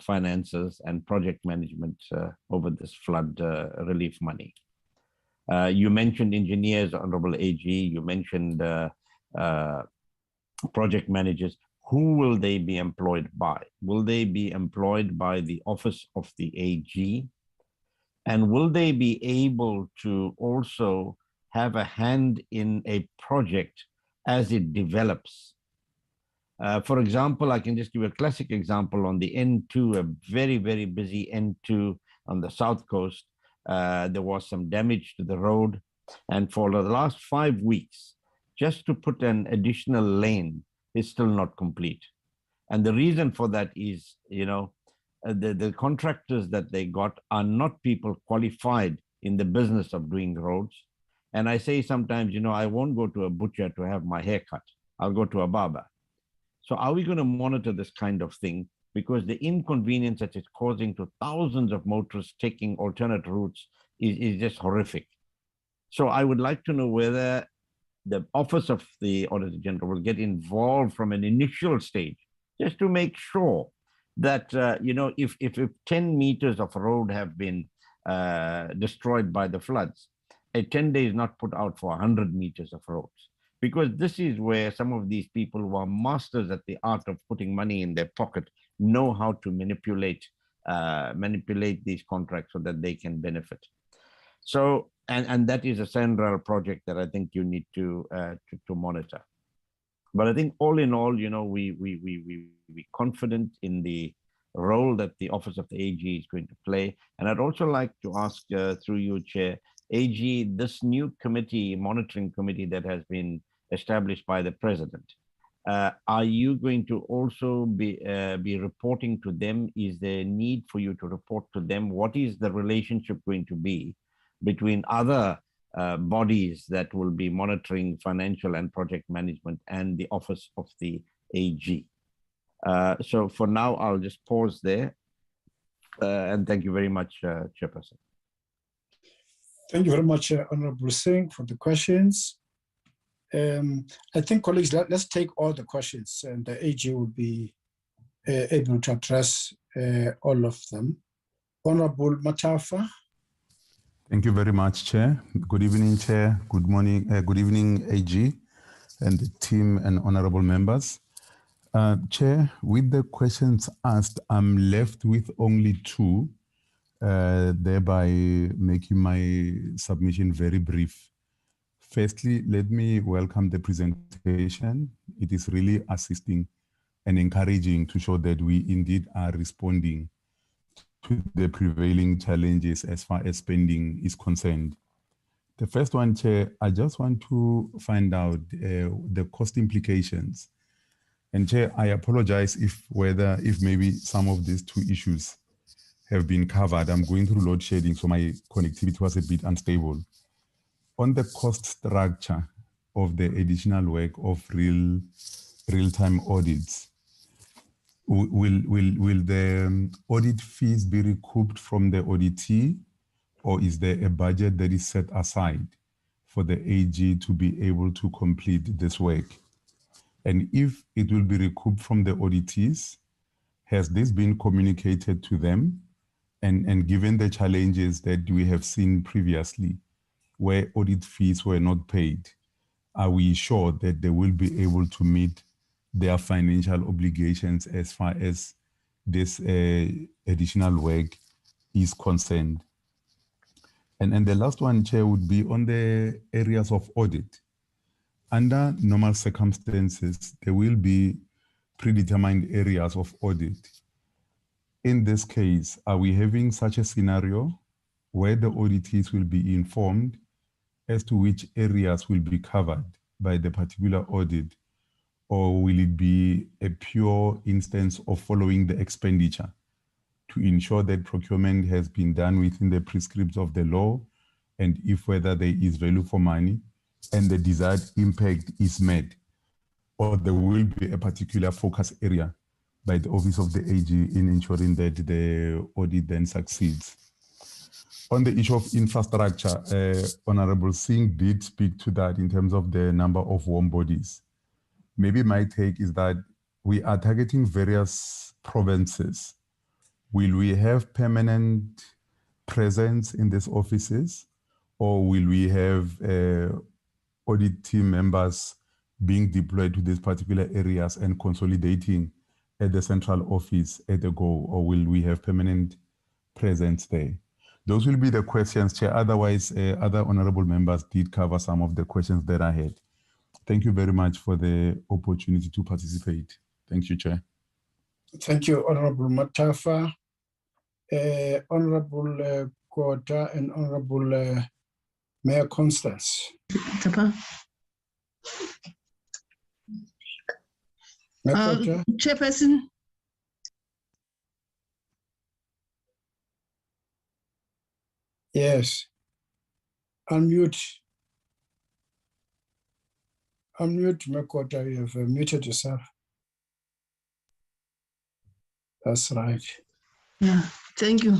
S4: finances and project management over this flood relief money? You mentioned engineers, Honorable AG, you mentioned project managers. Who will they be employed by? Will they be employed by the Office of the AG? And will they be able to also have a hand in a project as it develops? For example, I can just give a classic example on the N2, a very, very busy N2 on the South Coast. There was some damage to the road. And for the last 5 weeks, just to put an additional lane is still not complete. And the reason for that is, you know, the contractors that they got are not people qualified in the business of doing roads. And I say sometimes, you know, I won't go to a butcher to have my hair cut. I'll go to a barber. So are we going to monitor this kind of thing? Because the inconvenience that it's causing to thousands of motorists taking alternate routes is just horrific. So I would like to know whether the Office of the Auditor General will get involved from an initial stage, just to make sure that, you know, if 10 meters of road have been destroyed by the floods, a 10-day is not put out for 100 meters of roads. Because this is where some of these people who are masters at the art of putting money in their pocket know how to manipulate these contracts so that they can benefit. So, and that is a central project that I think you need to monitor. But I think all in all, you know, we're confident in the role that the Office of the AG is going to play. And I'd also like to ask through you, Chair, AG, this new committee, monitoring committee that has been established by the President, are you going to also be reporting to them? Is there a need for you to report to them? What is the relationship going to be between other bodies that will be monitoring financial and project management and the Office of the AG? So for now, I'll just pause there. And thank you very much, Chairperson.
S1: Thank you very much, Honorable Singh, for the questions. I think, colleagues, let's take all the questions, and the AG will be able to address all of them. Honorable Matafa.
S7: Thank you very much, Chair. Good evening, Chair. Good morning. Good evening, AG and the team and honorable members. Chair, with the questions asked, I'm left with only two, thereby making my submission very brief. Firstly, let me welcome the presentation. It is really assisting and encouraging to show that we indeed are responding to the prevailing challenges as far as spending is concerned. The first one, Chair, I just want to find out the cost implications. And Chair, I apologize if maybe some of these two issues have been covered. I'm going through load shedding, so my connectivity was a bit unstable. On the cost structure of the additional work of real-time audits, will the audit fees be recouped from the auditee, or is there a budget that is set aside for the AG to be able to complete this work? And if it will be recouped from the auditees, has this been communicated to them? And given the challenges that we have seen previously, where audit fees were not paid, are we sure that they will be able to meet their financial obligations as far as this additional work is concerned? And the last one, Chair, would be on the areas of audit. Under normal circumstances, there will be predetermined areas of audit. In this case, are we having such a scenario where the auditees will be informed as to which areas will be covered by the particular audit, or will it be a pure instance of following the expenditure to ensure that procurement has been done within the prescripts of the law, and if whether there is value for money and the desired impact is met, or there will be a particular focus area by the Office of the AG in ensuring that the audit then succeeds? On the issue of infrastructure, Honorable Singh did speak to that in terms of the number of warm bodies. Maybe my take is that we are targeting various provinces. Will we have permanent presence in these offices, or will we have audit team members being deployed to these particular areas and consolidating at the central office at the go, or will we have permanent presence there? Those will be the questions, Chair. Otherwise, other honorable members did cover some of the questions that I had. Thank you very much for the opportunity to participate. Thank you, Chair.
S1: Thank you, Honorable Matafa, Honorable Kota, and Honorable Mayor Constance.
S8: Chairperson.
S1: Yes. Unmute. Unmute, Makota. You have muted yourself. That's right.
S8: Yeah, thank you.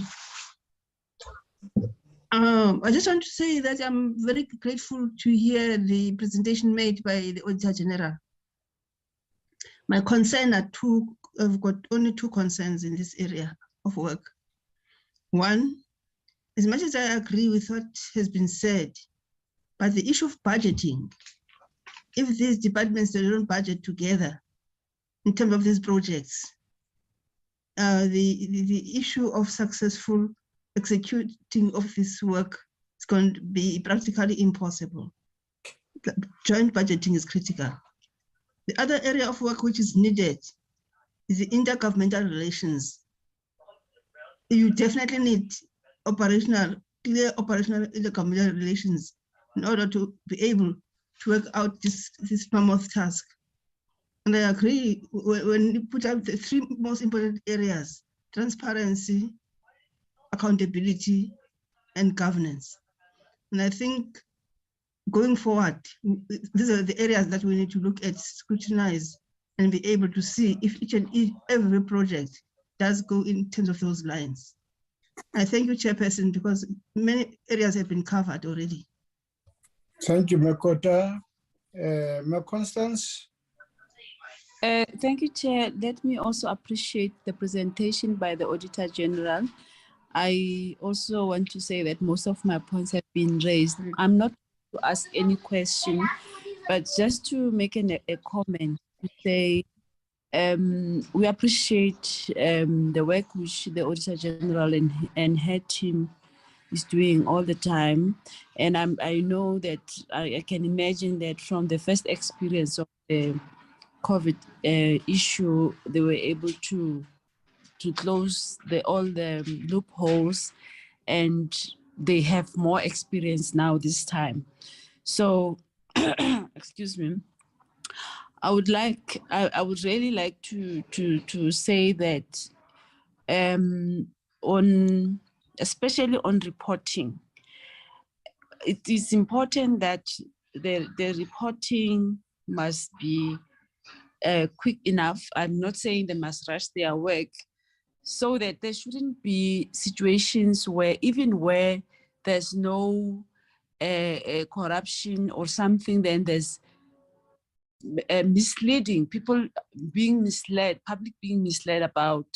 S8: I just want to say that I'm very grateful to hear the presentation made by the Auditor-General. My concern are I've got only two concerns in this area of work. One, as much as I agree with what has been said, but the issue of budgeting, if these departments they don't budget together in terms of these projects, the issue of successful executing of this work is going to be practically impossible. Joint budgeting is critical. The other area of work which is needed is the Inter-Governmental Relations. You definitely need clear operational Inter-Governmental Relations in order to be able to work out this mammoth task. And I agree, when you put up the three most important areas: transparency, accountability, and governance. And I think going forward, these are the areas that we need to look at, scrutinize, and be able to see if each and every project does go in terms of those lines. I thank you, Chairperson, because many areas have been covered already.
S1: Thank you, Makota. Ms. Constance.
S9: Thank you, Chair. Let me also appreciate the presentation by the Auditor-General. I also want to say that most of my points have been raised. I'm not to ask any question, but just to make a comment, to say we appreciate the work which the Auditor-General and her team is doing all the time. And I know that I can imagine that from the first experience of the COVID issue, they were able to to close all the loopholes, and they have more experience now this time. So, excuse me. I would really like to say that especially on reporting, it is important that the reporting must be quick enough. I'm not saying they must rush their work, so that there shouldn't be situations where there's no corruption or something, then there's misleading, people being misled, public being misled about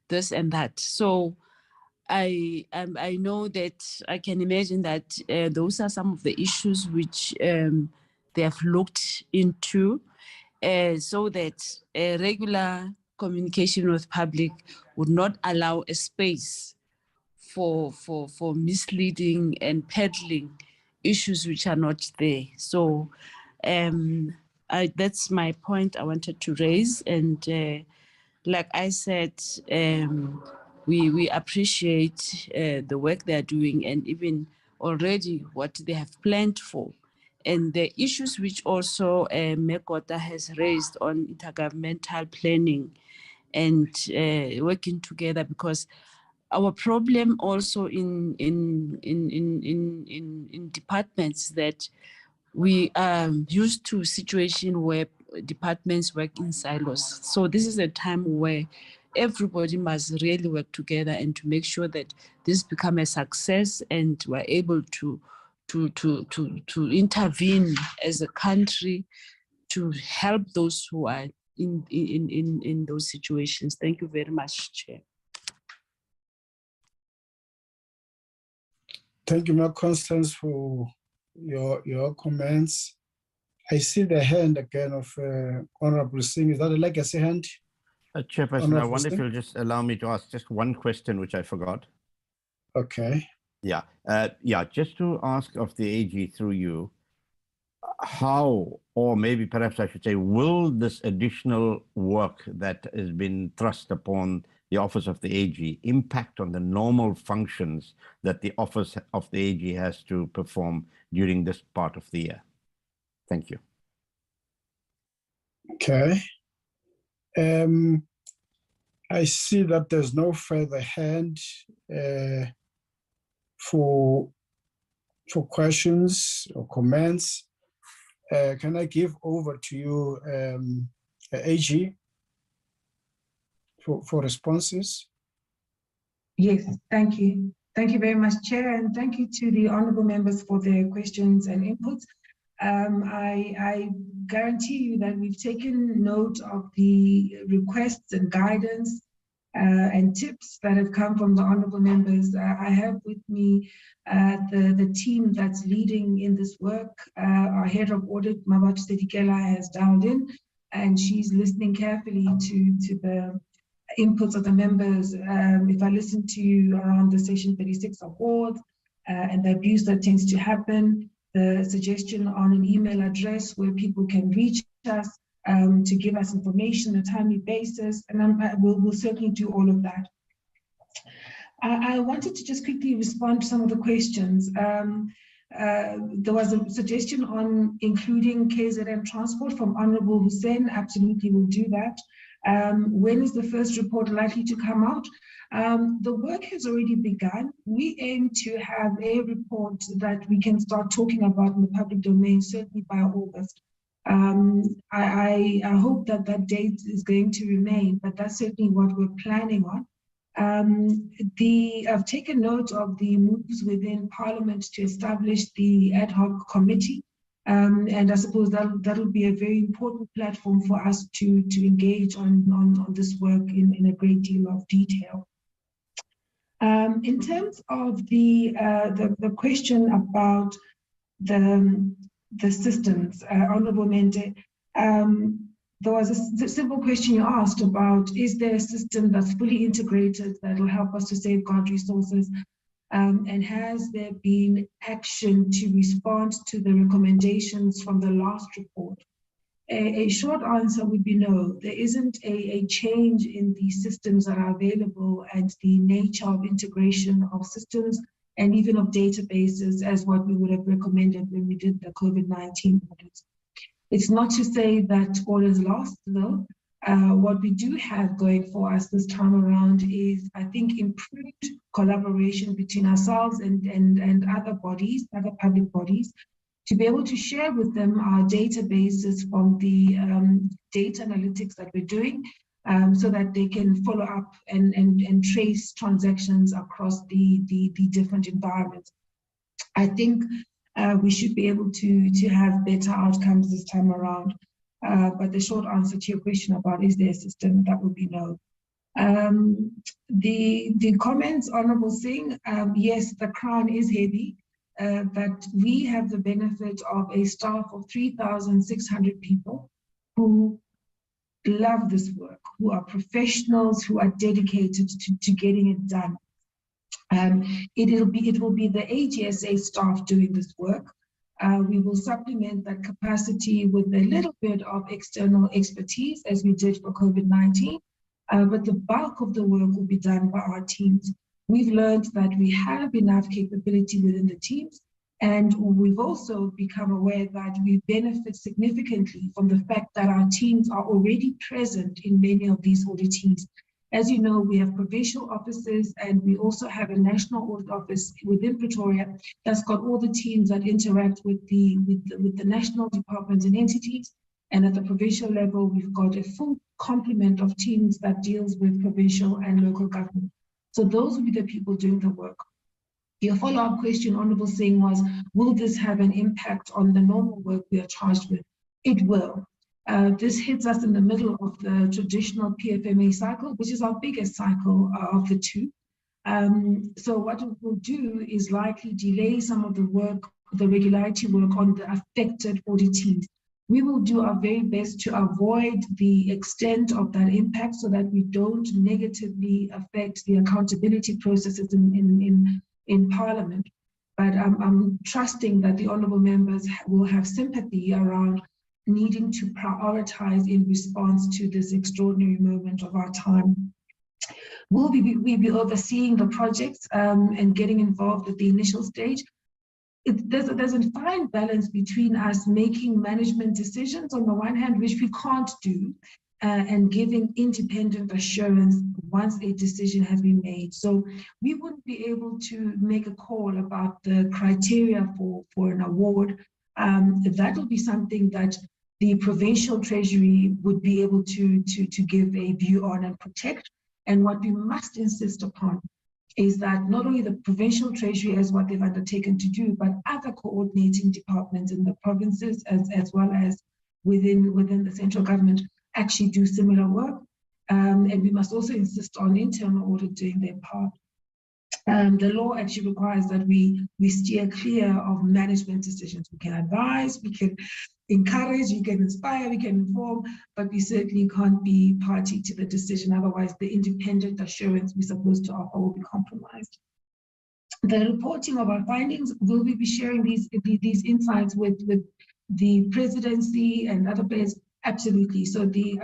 S9: this and that. So I know that I can imagine that those are some of the issues which they have looked into, so that regular communication with public would not allow a space for misleading and peddling issues which are not there. So that's my point I wanted to raise. And like I said, we appreciate the work they're doing, and even already what they have planned for. And the issues which also Mekota has raised on intergovernmental planning and working together, because our problem also in departments that we are used to situation where departments work in silos. So this is a time where everybody must really work together and to make sure that this become a success, and we're able to intervene as a country to help those who are in those situations. Thank you very much, Chair.
S1: Thank you, Ms. Constance, for your comments. I see the hand again of Honorable Singh. Is that a legacy hand?
S4: Chairperson, I wonder if you'll just allow me to ask just one question, which I forgot.
S1: Okay.
S4: Yeah, just to ask of the AG through you, how, or maybe perhaps I should say, will this additional work that has been thrust upon the Office of the AG impact on the normal functions that the Office of the AG has to perform during this part of the year? Thank you.
S1: Okay. I see that there's no further hand for questions or comments. Can I give over to you, AG, for responses?
S2: Yes, thank you. Thank you very much, Chair, and thank you to the honourable members for their questions and inputs. I guarantee you that we've taken note of the requests and guidance and tips that have come from the honourable members. I have with me the team that's leading in this work. Our head of audit, Mabatu Sedikela, has dialed in, and she's listening carefully to the inputs of the members. If I listen to you around the Section 36 awards and the abuse that tends to happen, the suggestion on an email address where people can reach us to give us information on a timely basis, and we'll certainly do all of that. I wanted to just quickly respond to some of the questions. There was a suggestion on including KZN transport from Honourable Hussein. Absolutely, we'll do that. When is the first report likely to come out? The work has already begun. We aim to have a report that we can start talking about in the public domain, certainly by August. I hope that that date is going to remain, but that's certainly what we're planning on. I've taken note of the moves within Parliament to establish the ad hoc committee. And I suppose that'll be a very important platform for us to engage on this work in a great deal of detail. In terms of the question about the systems, Honourable Mente, there was a simple question you asked about, is there a system that's fully integrated that will help us to safeguard resources? And has there been action to respond to the recommendations from the last report? A short answer would be no. There isn't a change in the systems that are available and the nature of integration of systems and even of databases as what we would have recommended when we did the COVID-19 audits. It's not to say that all is lost, though. What we do have going for us this time around is, I think, improved collaboration between ourselves and other bodies, other public bodies, to be able to share with them our databases from the data analytics that we're doing, so that they can follow up and trace transactions across the different environments. I think we should be able to have better outcomes this time around. But the short answer to your question about is there a system, that would be no. The comments, Honorable Singh, yes, the crown is heavy. But we have the benefit of a staff of 3,600 people who love this work, who are professionals, who are dedicated to getting it done. It will be the AGSA staff doing this work. We will supplement that capacity with a little bit of external expertise, as we did for COVID-19, but the bulk of the work will be done by our teams. We've learned that we have enough capability within the teams, and we've also become aware that we benefit significantly from the fact that our teams are already present in many of these auditees. As you know, we have provincial offices, and we also have a national audit office within Pretoria that's got all the teams that interact with the national departments and entities. And at the provincial level, we've got a full complement of teams that deals with provincial and local government. So those will be the people doing the work. Your follow-up question, Honorable Singh, was, will this have an impact on the normal work we are charged with? It will. This hits us in the middle of the traditional PFMA cycle, which is our biggest cycle of the two. So what it will do is likely delay some of the work, the regularity work on the affected auditees. We will do our very best to avoid the extent of that impact so that we don't negatively affect the accountability processes in Parliament. But I'm trusting that the honourable members will have sympathy around needing to prioritize in response to this extraordinary moment of our time. Will we be overseeing the projects and getting involved at the initial stage? There's a fine balance between us making management decisions on the one hand, which we can't do, and giving independent assurance once a decision has been made. So we wouldn't be able to make a call about the criteria for an award. That will be something that the provincial treasury would be able to give a view on and protect. And what we must insist upon is that not only the provincial treasury as what they've undertaken to do, but other coordinating departments in the provinces as well as within the central government actually do similar work. And we must also insist on internal audit doing their part. The law actually requires that we steer clear of management decisions. We can advise, we can encourage, we can inspire, we can inform, but we certainly can't be party to the decision. Otherwise, the independent assurance we're supposed to offer will be compromised. The reporting of our findings, will we be sharing these insights with the presidency and other players? Absolutely. So the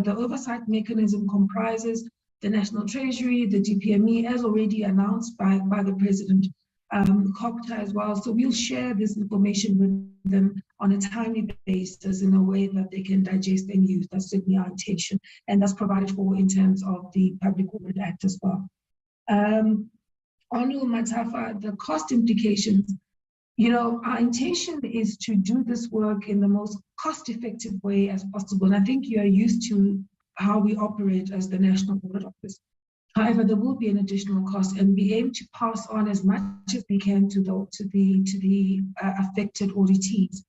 S2: oversight mechanism comprises the National Treasury, the DPME, as already announced by the President, COPTA as well. So we'll share this information with them on a timely basis in a way that they can digest and use. That's certainly our intention, and that's provided for in terms of the Public Audit Act as well. Honourable Matafa, the cost implications, our intention is to do this work in the most cost-effective way as possible. And I think you are used to how we operate as the National Audit Office. However, there will be an additional cost, and we aim to pass on as much as we can to the affected auditees.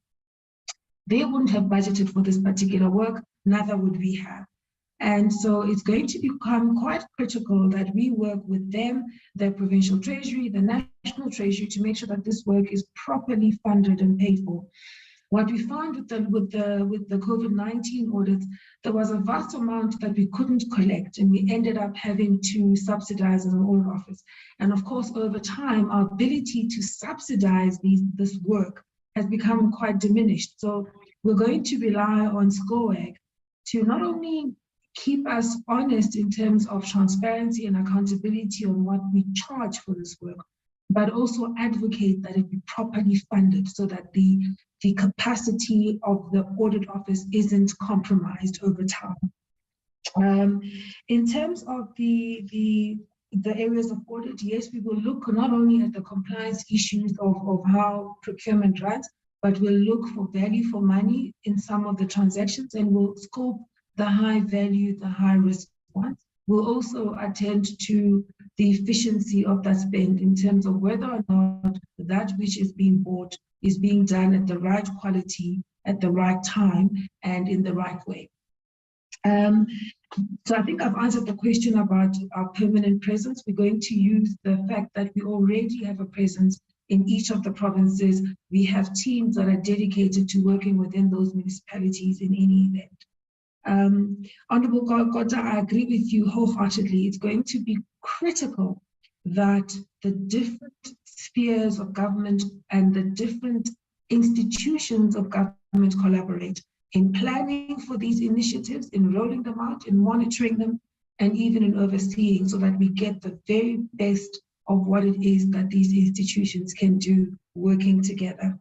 S2: They wouldn't have budgeted for this particular work, neither would we have. And so it's going to become quite critical that we work with them, their provincial treasury, the national treasury, to make sure that this work is properly funded and paid for. What we found with the COVID-19 audits, there was a vast amount that we couldn't collect, and we ended up having to subsidize as an audit office. And of course, over time, our ability to subsidize this work has become quite diminished. So we're going to rely on SCOAG to not only keep us honest in terms of transparency and accountability on what we charge for this work, but also advocate that it be properly funded so that the capacity of the audit office isn't compromised over time. In terms of the areas of audit, yes, we will look not only at the compliance issues of how procurement runs, but we'll look for value for money in some of the transactions, and we'll scope the high value, the high risk ones. We'll also attend to the efficiency of that spend in terms of whether or not that which is being bought is being done at the right quality, at the right time, and in the right way. So I think I've answered the question about our permanent presence. We're going to use the fact that we already have a presence in each of the provinces. We have teams that are dedicated to working within those municipalities in any event. Honorable Kota, I agree with you wholeheartedly. It's going to be critical that the different spheres of government and the different institutions of government collaborate in planning for these initiatives, in rolling them out, in monitoring them, and even in overseeing, so that we get the very best of what it is that these institutions can do working together.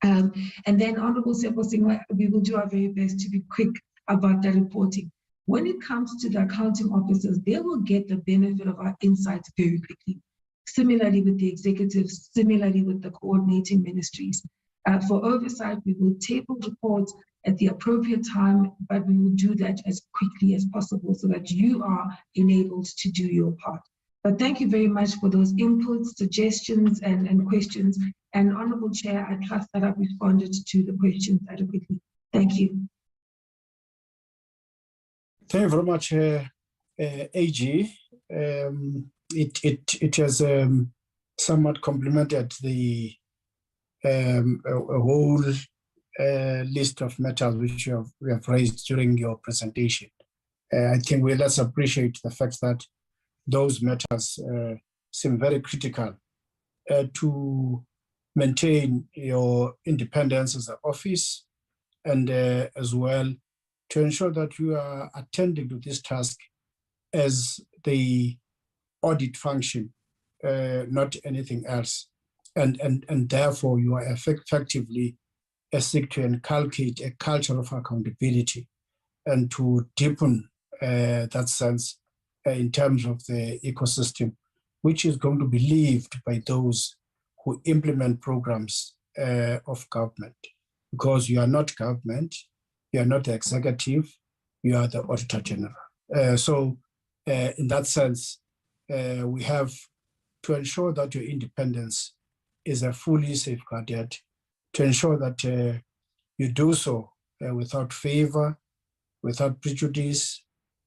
S2: And then Honorable Sepo Singh, we will do our very best to be quick about the reporting. When it comes to the accounting officers, they will get the benefit of our insights very quickly. Similarly with the executives, similarly with the coordinating ministries. For oversight, we will table reports at the appropriate time, but we will do that as quickly as possible so that you are enabled to do your part. But thank you very much for those inputs, suggestions, and questions. And Honorable Chair, I trust that I've responded to the questions adequately. Thank you.
S1: Thank you very much, AG. It has somewhat complemented the a whole list of matters which we have raised during your presentation. I think let's appreciate the fact that those matters seem very critical to maintain your independence as an office, and as well to ensure that you are attending to this task as the audit function, not anything else. And therefore you are effectively seek to inculcate a culture of accountability and to deepen that sense in terms of the ecosystem, which is going to be lived by those who implement programs of government. Because you are not government, you are not the executive, you are the Auditor-General. So in that sense, we have to ensure that your independence is fully safeguarded, to ensure that you do so without favor, without prejudice,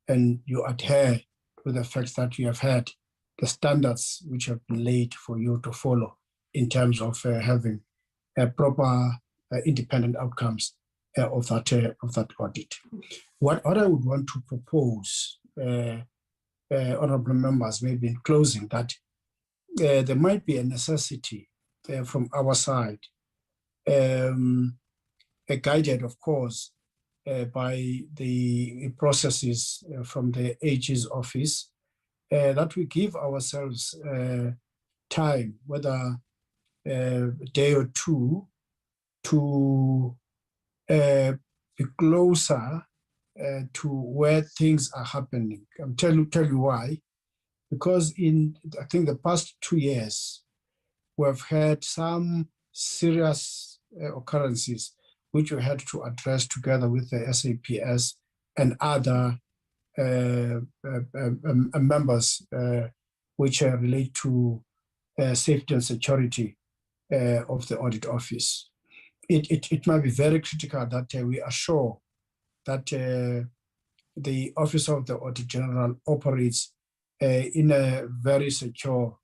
S1: and you adhere to the fact that you have had the standards which have been laid for you to follow in terms of having proper independent outcomes of that audit. What I would want to propose, honorable members, maybe in closing, that there might be a necessity from our side, guided, of course, by the processes from the AG's office, that we give ourselves time, whether a day or two, to be closer to where things are happening. I'll tell you why. Because in, I think, the past 2 years, we've had some serious occurrences which we had to address together with the SAPS and other members which relate to safety and security of the audit office. It might be very critical that we assure that the Office of the Auditor-General operates in a very secure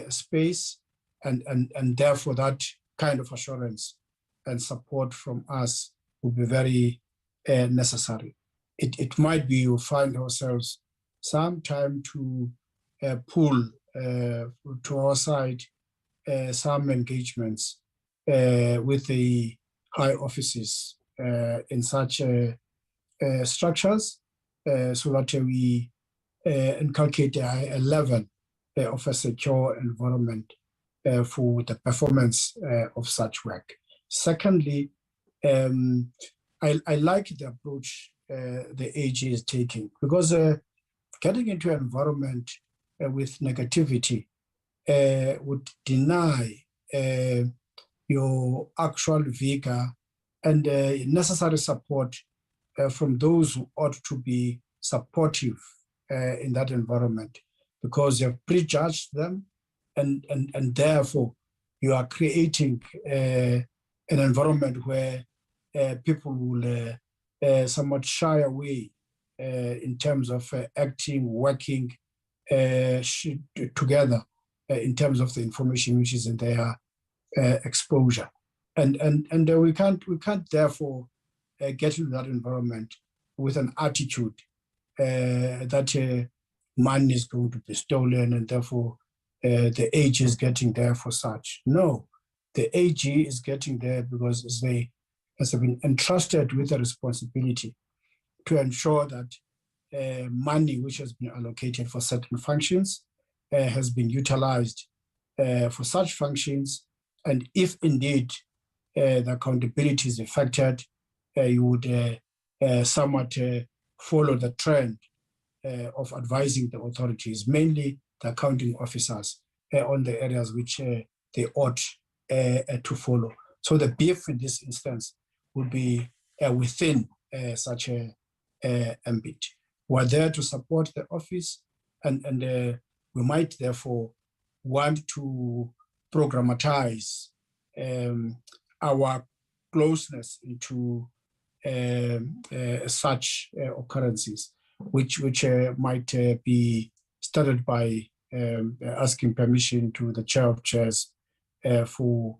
S1: space, and therefore that kind of assurance and support from us will be very necessary. It might be you find ourselves some time to pull to our side some engagements with the high offices in such structures so that we inculcate a level of a secure environment for the performance of such work. Secondly, I like the approach the AG is taking, because getting into an environment with negativity would deny your actual vigor and necessary support from those who ought to be supportive in that environment, because you have prejudged them, and therefore you are creating an environment where people will somewhat shy away in terms of acting, working together in terms of the information which is in their exposure, and we can't therefore get into that environment with an attitude that money is going to be stolen and therefore the AG is getting there for such. No, the AG is getting there because they has been entrusted with a responsibility to ensure that money which has been allocated for certain functions has been utilized for such functions. And if indeed the accountability is affected, you would somewhat follow the trend of advising the authorities, mainly the accounting officers, on the areas which they ought to follow. So the beef in this instance would be within such a ambit. We're there to support the office, and we might therefore want to programmatize our closeness into such occurrences, which might be started by asking permission to the chair of chairs for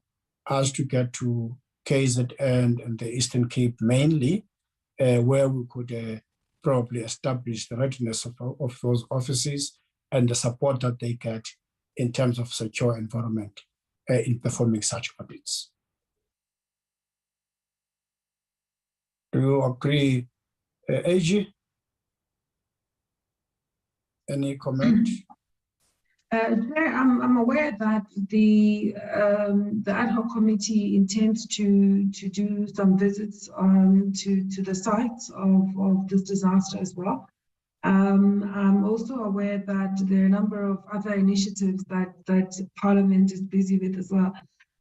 S1: us to get to KZN and the Eastern Cape mainly, where we could probably establish the readiness of those offices and the support that they get in terms of secure environment in performing such audits. Do you agree, AG? Any comment?
S2: Chair, I'm aware that the ad hoc committee intends to do some visits to the sites of this disaster as well. I'm also aware that there are a number of other initiatives that Parliament is busy with as well.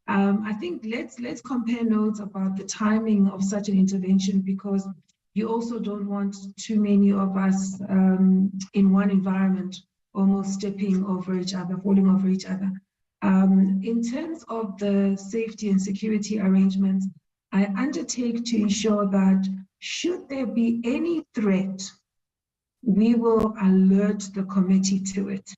S2: I think let's compare notes about the timing of such an intervention, because you also don't want too many of us in one environment almost stepping over each other, falling over each other. In terms of the safety and security arrangements, I undertake to ensure that should there be any threat, we will alert the committee to it,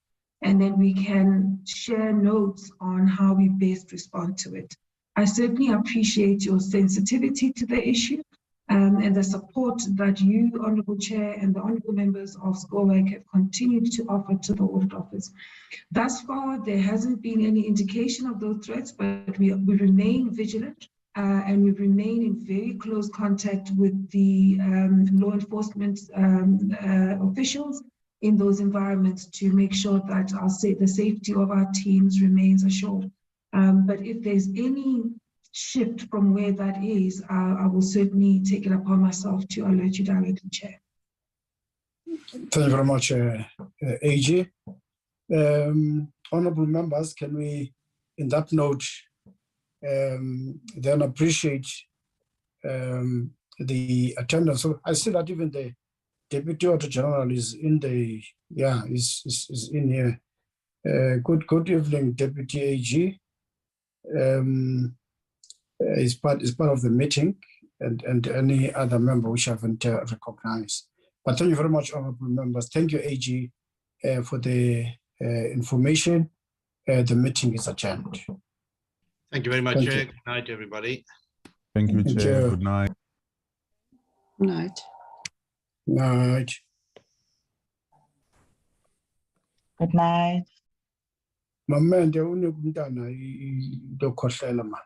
S2: and then we can share notes on how we best respond to it. I certainly appreciate your sensitivity to the issue and the support that you, Honourable Chair, and the Honourable members of SCOAG have continued to offer to the Audit Office. Thus far, there hasn't been any indication of those threats, but we remain vigilant and we remain in very close contact with the law enforcement officials in those environments to make sure that the safety of our teams remains assured. But if there's any shift from where that is, I will certainly take it upon myself to alert you directly, Chair.
S1: Thank you very much, AG. Honourable members, can we, in that note, then appreciate the attendance? So I see that even the Deputy Auditor-General is in the, is in here. Good evening, Deputy AG. Is part of the meeting, and any other member which I haven't recognized. But thank you very much, honourable members. Thank you, AG, for the information. The meeting is adjourned.
S10: Thank you very much, Chair. Good night, everybody.
S7: Thank you, Chair. Good night.
S9: Good night.
S1: Night.
S6: Good night.
S1: Mama, ndio unikutana ndio khohlela man.